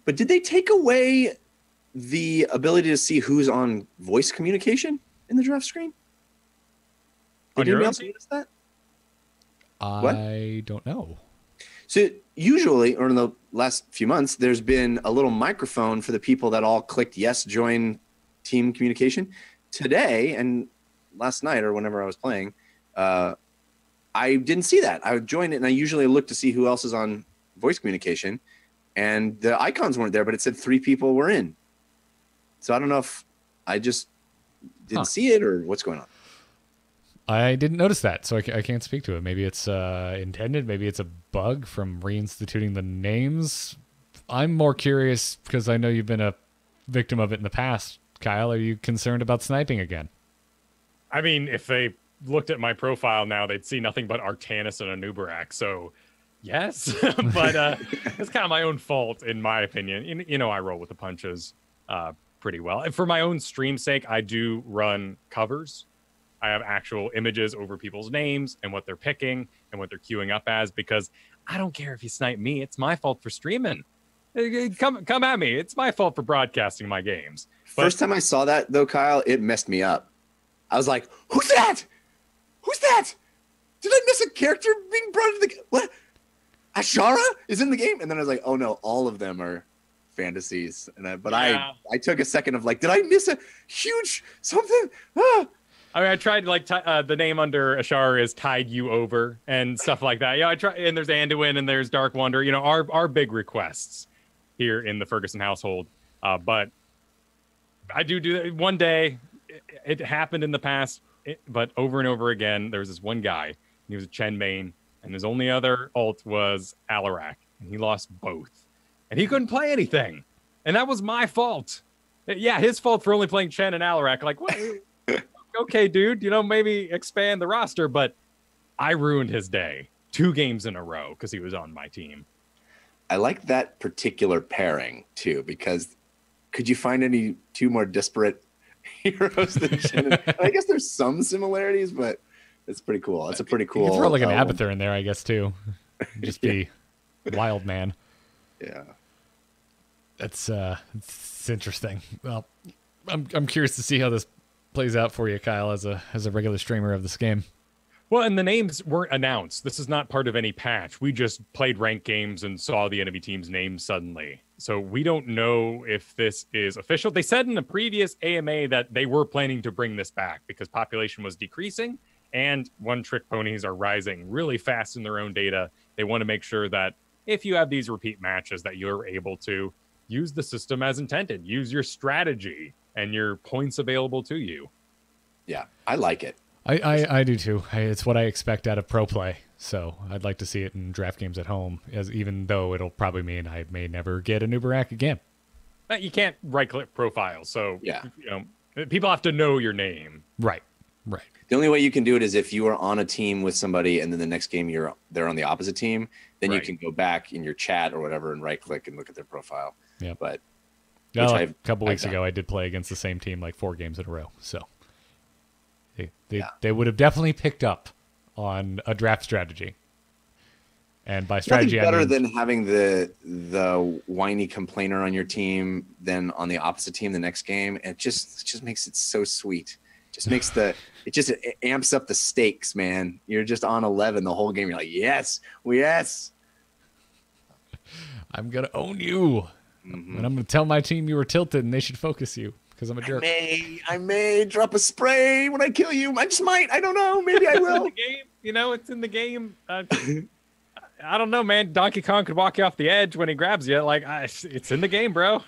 But did they take away the ability to see who's on voice communication in the draft screen? Did anyone else notice that? I don't know. So usually, or in the last few months, there's been a little microphone for the people that all clicked yes, join team communication. Today and last night, or whenever I was playing, I didn't see that. I joined it, and I usually look to see who else is on voice communication, and the icons weren't there, but it said 3 people were in. So I don't know if I just didn't see it or what's going on. I didn't notice that, so I can't speak to it. Maybe it's intended. Maybe it's a bug from reinstituting the names. I'm more curious because I know you've been a victim of it in the past. Kyle, are you concerned about sniping again? I mean, if they looked at my profile now, they'd see nothing but Artanis and a Nubarak. So, yes, but it's kind of my own fault, in my opinion. You know, I roll with the punches pretty well. And for my own stream's sake, I do run covers. I have actual images over people's names and what they're picking and what they're queuing up as, because I don't care if you snipe me. It's my fault for streaming. Come at me. It's my fault for broadcasting my games. First time I saw that, though, Kyle, it messed me up. I was like, who's that? Who's that? Did I miss a character being brought into the game? What? Ashara is in the game? And then I was like, oh, no, all of them are fantasies. And I took a second of like, did I miss a huge something? I mean, I tried like the name under Ashara is Tide You Over and stuff like that. Yeah, I try, and there's Anduin and there's Dark Wonder. You know, our big requests here in the Fergusson household. But I do that one day. It happened in the past, but over and over again, there was this one guy. And he was a Chen main, and his only other ult was Alarak, and he lost both, and he couldn't play anything, and that was my fault. Yeah, his fault for only playing Chen and Alarak. Like, what? Okay, dude, you know, maybe expand the roster, but I ruined his day 2 games in a row because he was on my team. I like that particular pairing too, because could you find any 2 more disparate heroes than Chen? I guess there's some similarities, but it's pretty cool. It's a pretty cool. You can throw like an Abathur in there, I guess, too. Just be wild man. Yeah, it's interesting. Well, I'm curious to see how this plays out for you, Kyle, as a regular streamer of this game. Well, and the names weren't announced. This is not part of any patch. We just played ranked games and saw the enemy team's name suddenly. So we don't know if this is official. They said in the previous AMA that they were planning to bring this back because population was decreasing and one-trick ponies are rising really fast in their own data. They want to make sure that if you have these repeat matches that you're able to use the system as intended. Use your strategy and your points available to you. Yeah, I like it. I do too. It's what I expect out of pro play. So I'd like to see it in draft games at home, even though it'll probably mean I may never get a Nubarak again. You can't right-click profile, so you know, people have to know your name. Right. The only way you can do it is if you are on a team with somebody, and then the next game they're on the opposite team. Then you can go back in your chat or whatever and right-click and look at their profile. Yeah, but a couple weeks ago, I did play against the same team like 4 games in a row. So they would have definitely picked up on a draft strategy. And by strategy, nothing better than having the whiny complainer on your team than on the opposite team the next game. It just makes it so sweet. Just makes it amps up the stakes, man. You're just on 11 the whole game. You're like, yes. I'm gonna own you, and I'm gonna tell my team you were tilted and they should focus you because I'm a jerk. I may drop a spray when I kill you. I just might. I don't know. Maybe I will. It's in the game. You know, it's in the game. I don't know, man. Donkey Kong could walk you off the edge when he grabs you. Like, it's in the game, bro.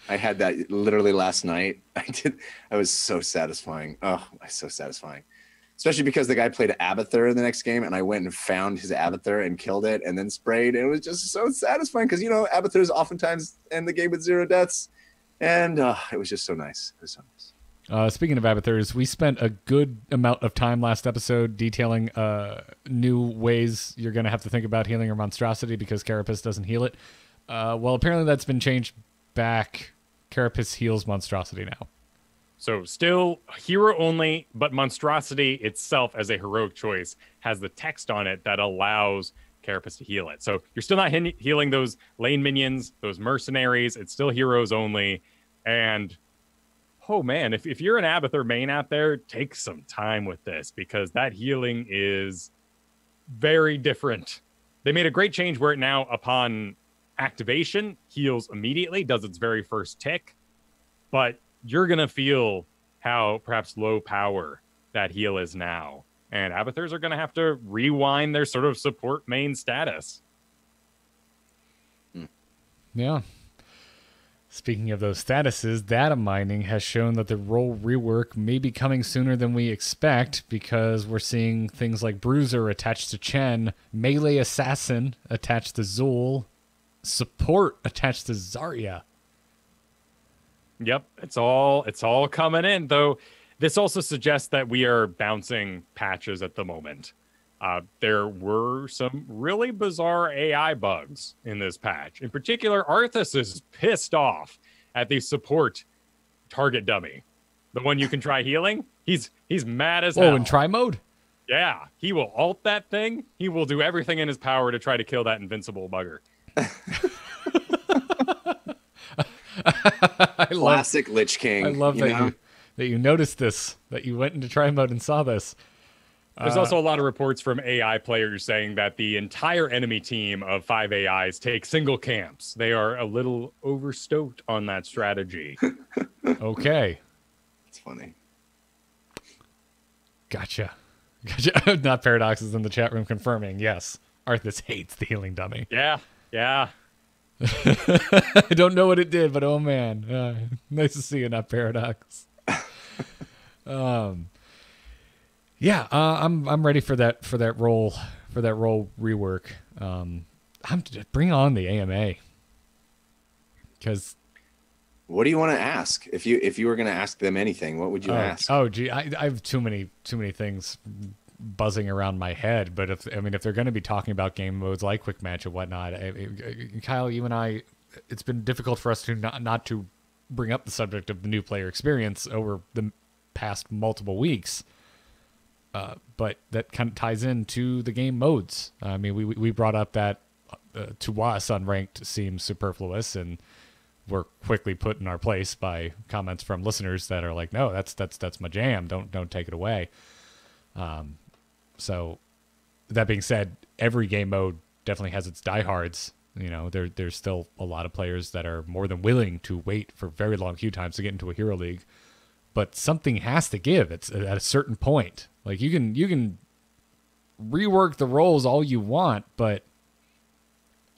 I had that literally last night. I was so satisfying. Oh, so satisfying. Especially because the guy played Abathur in the next game, and I went and found his Abathur and killed it and then sprayed. And it was just so satisfying because, Abathurs oftentimes end the game with 0 deaths. And it was just so nice. It was so nice. Speaking of Abathurs, we spent a good amount of time last episode detailing new ways you're going to have to think about healing your monstrosity because Carapace doesn't heal it. Well, apparently that's been changed back. Carapace heals monstrosity now. So still hero only, but monstrosity itself as a heroic choice has the text on it that allows Carapace to heal it. So you're still not healing those lane minions, those mercenaries. It's still heroes only. And oh man, if you're an Abathur main out there, take some time with this because that healing is very different. They made a great change where it now, upon activation, heals immediately, does its very first tick. But you're going to feel how perhaps low power that heal is now. And Abathurs are going to have to rewind their sort of support main status. Yeah. Speaking of those statuses, data mining has shown that the role rework may be coming sooner than we expect because we're seeing things like Bruiser attached to Chen, Melee Assassin attached to Zul, Support attached to Zarya. Yep, it's all coming in, though. This also suggests that we are bouncing patches at the moment. There were some really bizarre AI bugs in this patch. In particular, Arthas is pissed off at the support target dummy. The one you can try healing. He's mad as hell. Oh, in try mode? Yeah, he will ult that thing. He will do everything in his power to try to kill that invincible bugger. Classic Lich King. I love that you noticed this, that you went into try mode and saw this. There's also a lot of reports from AI players saying that the entire enemy team of 5 AIs take single camps. They are a little overstoked on that strategy. Okay. It's funny. Gotcha. Not Paradox is in the chat room confirming. Yes, Arthas hates the healing dummy. Yeah. I don't know what it did, but oh man, nice to see you, not Paradox. I'm ready for that role rework. Bring on the AMA. Because what do you want to ask? If you were going to ask them anything, what would you ask? Oh, gee, I have too many things buzzing around my head. But if they're going to be talking about game modes like quick match and whatnot, Kyle, you and I, it's been difficult for us to not to bring up the subject of the new player experience over the past multiple weeks. But that kind of ties into the game modes. I mean, we brought up that to us unranked seems superfluous, and we're quickly put in our place by comments from listeners that are like, "No, that's my jam. Don't take it away." So that being said, every game mode definitely has its diehards. You know, there's still a lot of players that are more than willing to wait for very long queue times to get into a hero league. But something has to give. It's at a certain point. Like you can rework the roles all you want, but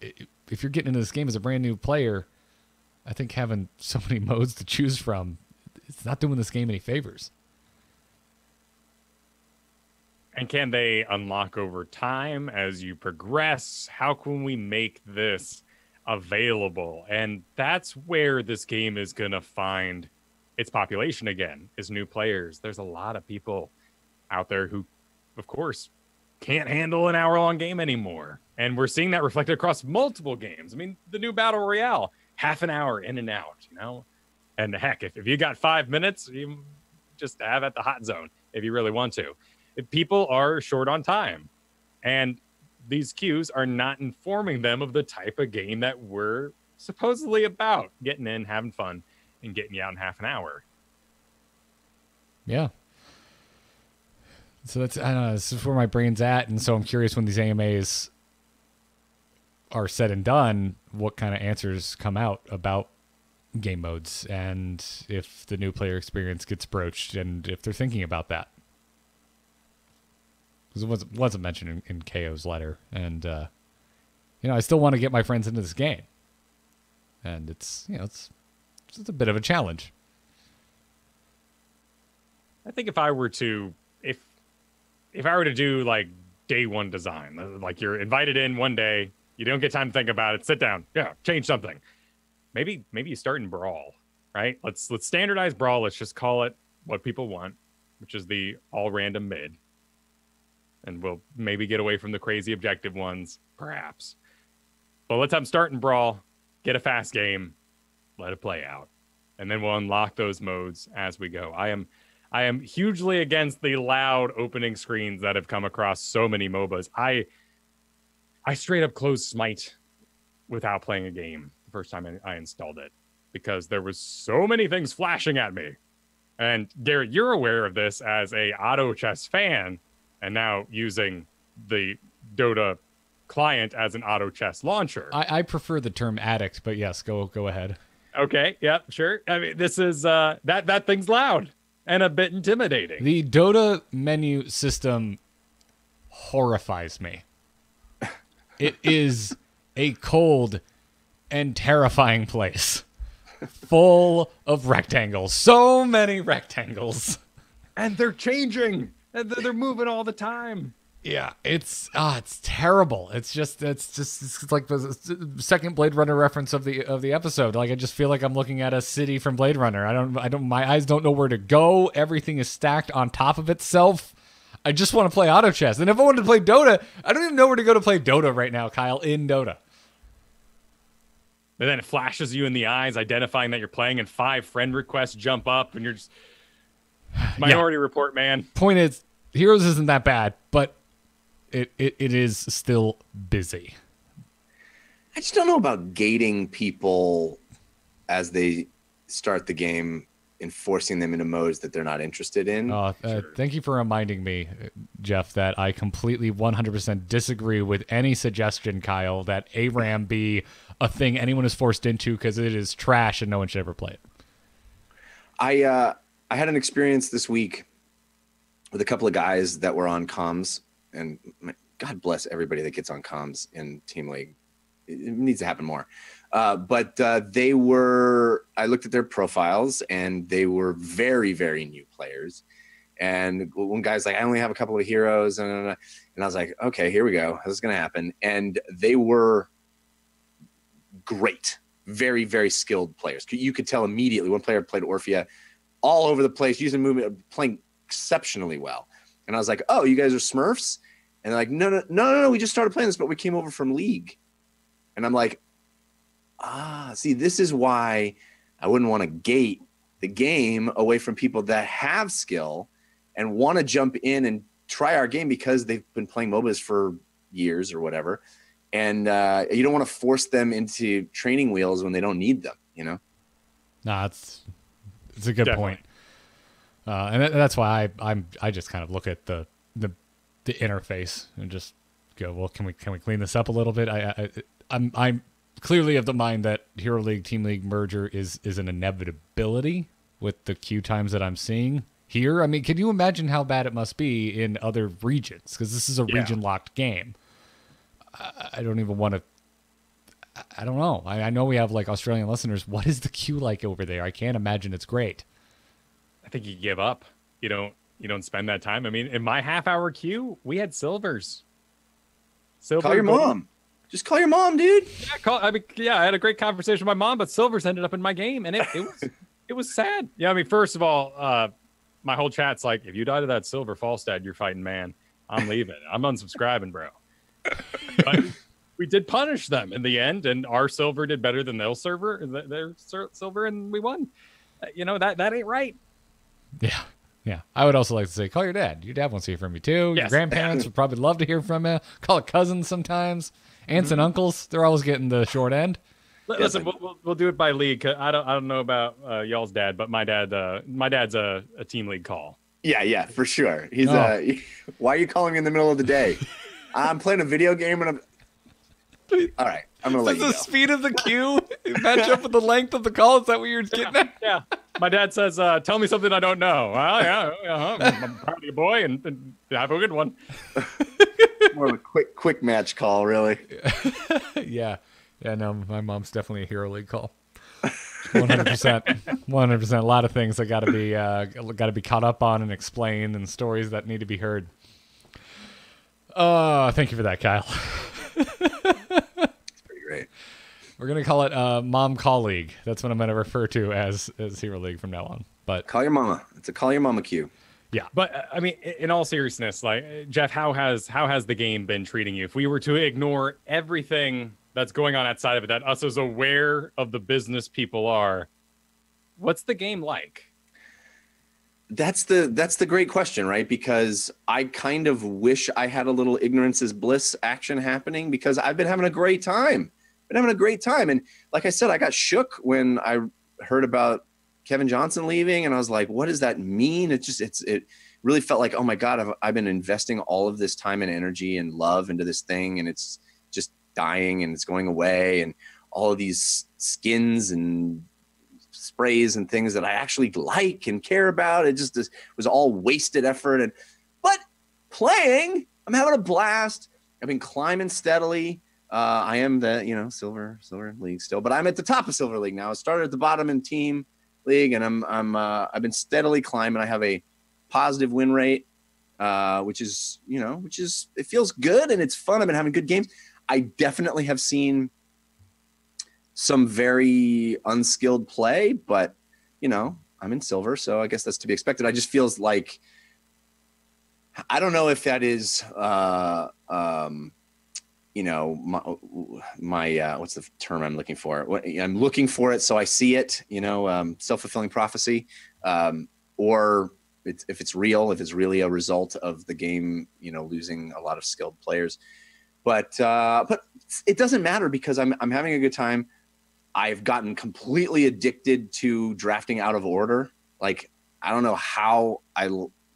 if you're getting into this game as a brand new player, I think having so many modes to choose from, it's not doing this game any favors. And can they unlock over time as you progress? How can we make this available? And that's where this game is going to find its population again, is new players. There's a lot of people out there who, of course, can't handle an hour-long game anymore. And we're seeing that reflected across multiple games. I mean, the new Battle Royale, half an hour in and out, you know? And heck, if you got 5 minutes, you just have at the hot zone if you really want to. If people are short on time, and these queues are not informing them of the type of game that we're supposedly about, getting in, having fun, and getting you out in half an hour. Yeah. So that's, I don't know, this is where my brain's at, and so I'm curious when these AMAs are said and done, what kind of answers come out about game modes, and if the new player experience gets broached, and if they're thinking about that. because it wasn't mentioned in KO's letter. And I still want to get my friends into this game, and it's a bit of a challenge. I think if I were to do like day one design, like you're invited in one day, you don't get time to think about it, sit down, change something. Maybe you start in Brawl, right? Let's standardize Brawl. Let's just call it what people want, which is the all random mid. And we'll maybe get away from the crazy objective ones, perhaps. But let's have them start in Brawl, get a fast game, let it play out. And then we'll unlock those modes as we go. I am hugely against the loud opening screens that have come across so many MOBAs. I straight up closed Smite without playing a game the first time I installed it because there was so many things flashing at me. And Garrett, you're aware of this as a auto chess fan and now using the Dota client as an auto chess launcher. I prefer the term addict, but yes, go ahead. Okay, yeah, sure. I mean, this is that thing's loud and a bit intimidating. The Dota menu system horrifies me. It is a cold and terrifying place, full of rectangles. So many rectangles, and they're changing, and they're moving all the time. Yeah, it's terrible. It's like the second Blade Runner reference of the episode. Like I just feel like I'm looking at a city from Blade Runner. My eyes don't know where to go. Everything is stacked on top of itself. I just want to play auto chess. And if I wanted to play Dota, I don't even know where to go to play Dota right now, Kyle, in Dota. And then it flashes you in the eyes, identifying that you're playing, and 5 friend requests jump up, and you're just Minority Report, man. Point is, Heroes isn't that bad, but it is still busy. I just don't know about gating people as they start the game and forcing them into modes that they're not interested in. Thank you for reminding me, Jeff, that I completely 100% disagree with any suggestion, Kyle, that ARAM be a thing anyone is forced into because it is trash and no one should ever play it. I had an experience this week with a couple of guys that were on comms, and God bless everybody that gets on comms in Team League. It needs to happen more. But I looked at their profiles, and they were very, very new players. And one guy's like, I only have a couple of heroes. And I was like, okay, here we go. This is going to happen. And they were great, very, very skilled players. You could tell immediately. One player played Orphea all over the place, using movement, playing exceptionally well. And I was like, oh, you guys are Smurfs? And they're like, no, we just started playing this, but we came over from League. And I'm like, see, this is why I wouldn't want to gate the game away from people that have skill and want to jump in and try our game because they've been playing MOBAs for years or whatever. And you don't want to force them into training wheels when they don't need them, you know? Nah, it's a good point. And that's why I just kind of look at the interface and just go, well, can we clean this up a little bit? I'm clearly of the mind that Hero League Team League merger is an inevitability with the queue times that I'm seeing here. I mean, can you imagine how bad it must be in other regions? Because this is a region locked game. I don't even want to. I don't know. I know we have like Australian listeners. What is the queue like over there? I can't imagine it's great. I think you give up. You don't spend that time. I mean, in my half-hour queue, we had silvers. Call your mom. Just call your mom, dude. Yeah, I had a great conversation with my mom, but silvers ended up in my game, and it was sad. Yeah, I mean, first of all, my whole chat's like, if you die to that silver Falstad, you're fighting man. I'm leaving. I'm unsubscribing, bro. But we did punish them in the end, and our silver did better than their silver, and we won. That ain't right. Yeah. I would also like to say, call your dad. Your dad wants to hear from you too. Yes. Your grandparents would probably love to hear from you. Call a cousin sometimes. Aunts and uncles, they're always getting the short end. Listen, we'll do it by league. I don't know about y'all's dad, but my dad's a team league call. Yeah, for sure. He's why are you calling me in the middle of the day? I'm playing a video game and All right, I'm gonna let Is you the go. speed of the queue match up with the length of the call? Is that what you're getting at? Yeah. My dad says, tell me something I don't know. Well, yeah, I'm proud of you, boy, and have a good one. More of a quick match call, really. Yeah. Yeah, no, my mom's definitely a Hero League call. 100%. 100%. A lot of things that got to be caught up on and explained, and stories that need to be heard. Thank you for that, Kyle. It's pretty great. We're going to call it Mom Call League. That's what I'm going to refer to as Hero League from now on. But Call your mama. It's a call your mama queue. yeah. But I mean, in all seriousness, like Jeff, how has the game been treating you? If we were to ignore everything that's going on outside of it, that us as aware of the business people are, what's the game like? That's the great question, right? Because I kind of wish I had a little ignorance is bliss action happening, because I've been having a great time. And like I said, I got shook when I heard about Kevin Johnson leaving, and I was like, what does that mean? It really felt like, oh my God, I've been investing all of this time and energy and love into this thing, and it's just dying and it's going away, and all of these skins and sprays and things that I actually like and care about. It was all wasted effort. But playing, I'm having a blast. I've been climbing steadily. I am the silver league still, but I'm at the top of silver league now. I started at the bottom in team league, and I've been steadily climbing. I have a positive win rate, which is it feels good and it's fun. I've been having good games. I definitely have seen some very unskilled play, but I'm in silver, so I guess that's to be expected. I just feels like, I don't know if that is my what's the term I'm looking for? I'm looking for it, so I see it, self-fulfilling prophecy, or if it's real, if it's really a result of the game, losing a lot of skilled players. But it doesn't matter, because I'm having a good time. I've gotten completely addicted to drafting out of order. Like, I don't know how I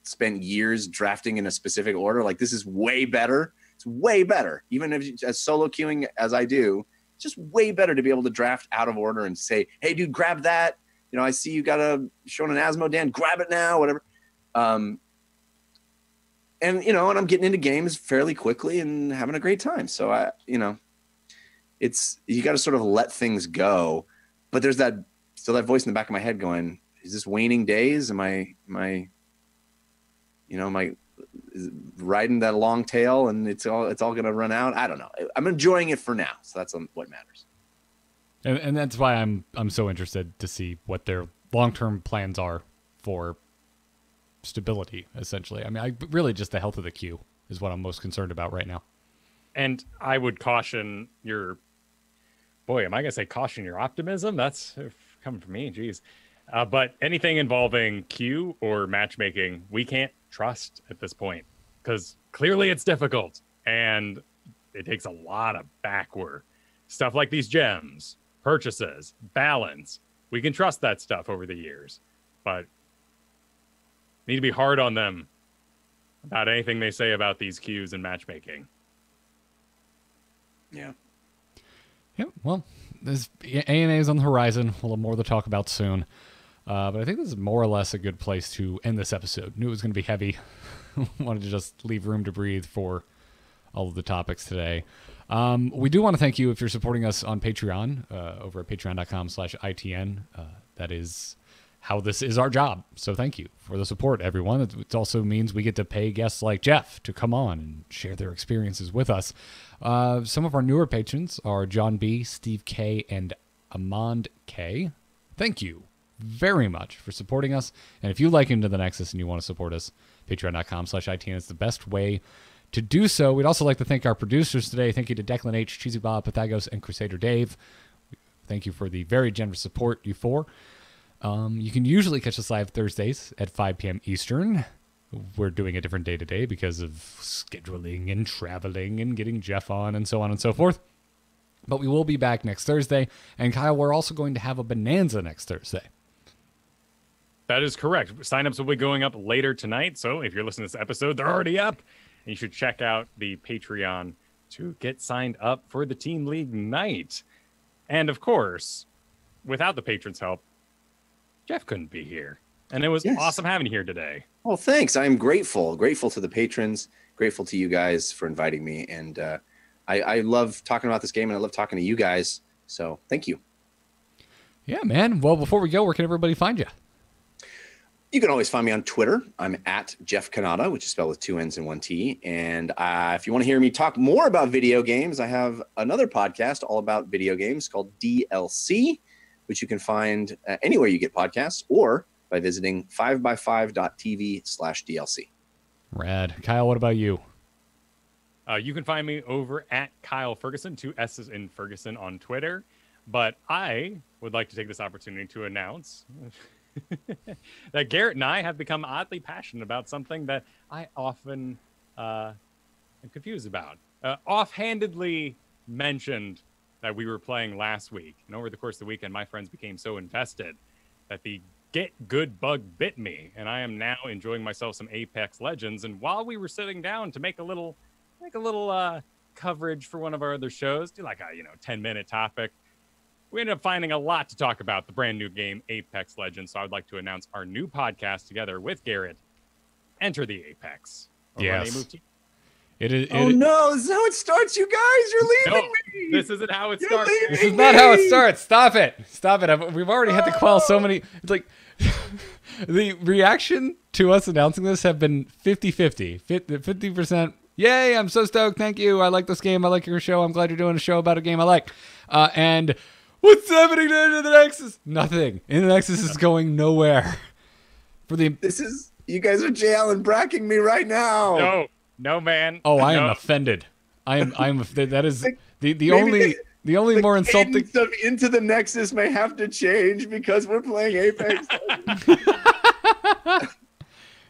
spent years drafting in a specific order. Like, this is way better. It's way better. Even if as solo queuing as I do, it's just way better to be able to draft out of order and say, hey, dude, grab that. I see you got a Shonen Asmo, Dan, grab it now, whatever. And I'm getting into games fairly quickly and having a great time. So you got to sort of let things go, but there's still that voice in the back of my head going, is this waning days? Am I riding that long tail and it's all going to run out? I don't know. I'm enjoying it for now. So that's what matters. And that's why I'm so interested to see what their long-term plans are for stability, essentially. I mean, really just the health of the queue is what I'm most concerned about right now. And I would caution your optimism? That's coming from me, geez. But anything involving queue or matchmaking, we can't trust at this point, because clearly it's difficult and it takes a lot of back work. Stuff like these gems, purchases, balance. We can trust that stuff over the years, but need to be hard on them about anything they say about these queues and matchmaking. Yeah. Yeah, well, there's ANA is on the horizon. We'll have more to talk about soon. But I think this is more or less a good place to end this episode. Knew it was going to be heavy. Wanted to just leave room to breathe for all of the topics today. We do want to thank you if you're supporting us on Patreon, over at patreon.com/ITN. That is how this is our job. So thank you for the support, everyone. It also means we get to pay guests like Jeff to come on and share their experiences with us. Some of our newer patrons are John B., Steve K., and Amand K. Thank you very much for supporting us. And if you like Into the Nexus and you want to support us, patreon.com/ITN is the best way to do so. We'd also like to thank our producers today. Thank you to Declan H., Cheesy Bob, Pathagos, and Crusader Dave. Thank you for the very generous support, you four. You can usually catch us live Thursdays at 5 p.m. Eastern. We're doing a different day today because of scheduling and traveling and getting Jeff on and so on and so forth. But we will be back next Thursday. And Kyle, we're also going to have a bonanza next Thursday. That is correct. Signups will be going up later tonight. So if you're listening to this episode, they're already up. And you should check out the Patreon to get signed up for the Team League night. And of course, without the patrons' help, Jeff couldn't be here. And it was awesome having you here today. Well, thanks. I'm grateful to the patrons, grateful to you guys for inviting me. And I love talking about this game, and I love talking to you guys. So thank you. Yeah, man. Well, before we go, where can everybody find you? You can always find me on Twitter. I'm at Jeff Kanata, which is spelled with 2 N's and 1 T. And if you want to hear me talk more about video games, I have another podcast all about video games called DLC, which you can find anywhere you get podcasts or by visiting 5by5.tv/DLC. Rad. Kyle, what about you? You can find me over at Kyle Fergusson, 2 S's in Fergusson on Twitter. But I would like to take this opportunity to announce that Garrett and I have become oddly passionate about something that I often am confused about. Offhandedly mentioned that we were playing last week. And over the course of the weekend, my friends became so invested that the Get Good bug bit me. And I am now enjoying myself some Apex Legends. And while we were sitting down to make a little coverage for one of our other shows, do like a 10-minute topic, we ended up finding a lot to talk about the brand new game Apex Legends. So I'd like to announce our new podcast together with Garrett, Enter the Apex. Yes. No, this is how it starts, you guys. You're leaving me. This isn't how it starts. This is not how it starts. Stop it. We've already had to quell so many. It's like the reaction to us announcing this have been 50-50. 50%. Yay, I'm so stoked. Thank you. I like this game. I like your show. I'm glad you're doing a show about a game I like. And what's happening to Into the Nexus? Nothing. Into the Nexus is going nowhere. You guys are J. Allen bracking me right now. No, man. Oh, I am offended. That is the only more insulting. Of Into the Nexus may have to change because we're playing Apex.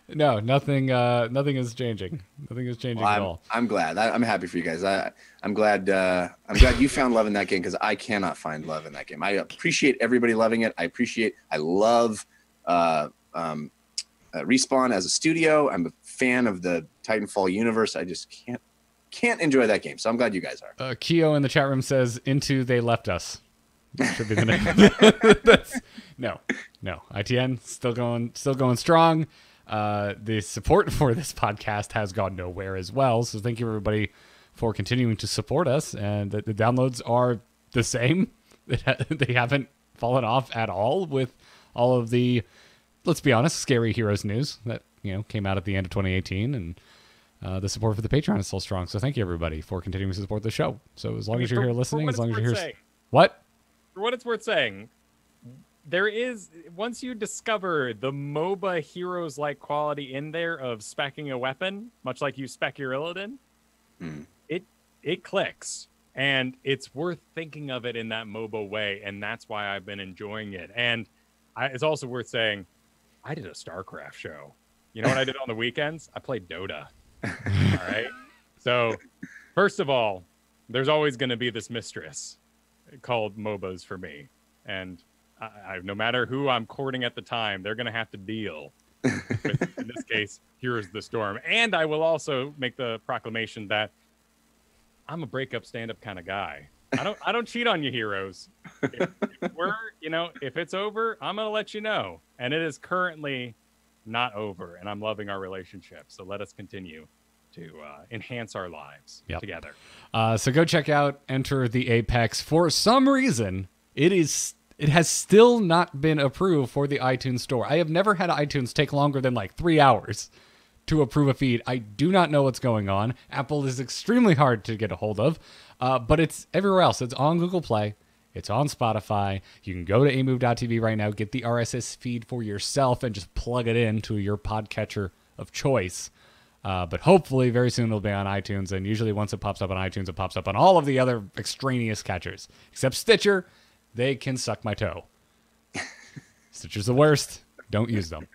No, nothing is changing. Nothing is changing at all. I'm glad. I'm happy for you guys. I'm glad you found love in that game because I cannot find love in that game. I appreciate everybody loving it. I love Respawn as a studio. I'm a fan of the Titanfall universe. I just can't enjoy that game. So I'm glad you guys are. Keo in the chat room says "Into They Left Us." Should be the name. No. ITN still going strong. The support for this podcast has gone nowhere as well. So thank you everybody for continuing to support us. And the downloads are the same. They haven't fallen off at all with all of the, let's be honest, Scary Heroes news that came out at the end of 2018. And the support for the Patreon is still strong. So thank you everybody for continuing to support the show. So as long as you're here listening, as long as you're here. What? For what it's worth saying, there is, once you discover the MOBA heroes-like quality in there of speccing a weapon, much like you spec your Illidan, it clicks. And it's worth thinking of it in that MOBA way, and that's why I've been enjoying it. And it's also worth saying, I did a StarCraft show. You know what I did on the weekends? I played Dota. All right? So, first of all, there's always going to be this mistress called MOBAs for me. And I no matter who I'm courting at the time, they're going to have to deal with, in this case, Heroes of the Storm. And I will also make the proclamation that I'm a breakup stand-up kind of guy. I don't cheat on you, heroes. If it's over, I'm going to let you know. And it is currently not over, and I'm loving our relationship. So let us continue to enhance our lives together. So go check out Enter the Apex. For some reason, it has still not been approved for the iTunes store. I have never had iTunes take longer than 3 hours to approve a feed. I do not know what's going on. Apple is extremely hard to get a hold of, but it's everywhere else. It's on Google Play. It's on Spotify. You can go to amove.tv right now, get the RSS feed for yourself, and just plug it into your podcatcher of choice. But hopefully very soon it'll be on iTunes, and usually once it pops up on iTunes, it pops up on all of the other extraneous catchers. Except Stitcher, they can suck my toe. Stitcher's the worst. Don't use them.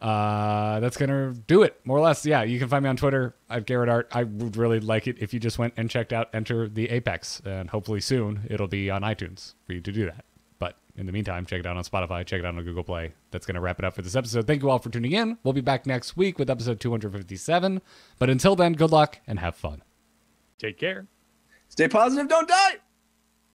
That's going to do it, more or less. Yeah, you can find me on Twitter at Garrett Art. I would really like it if you just went and checked out Enter the Apex, and hopefully soon it'll be on iTunes for you to do that. But in the meantime, check it out on Spotify, check it out on Google Play. That's going to wrap it up for this episode. Thank you all for tuning in. We'll be back next week with episode 257. But until then, good luck and have fun. Take care. Stay positive, don't die.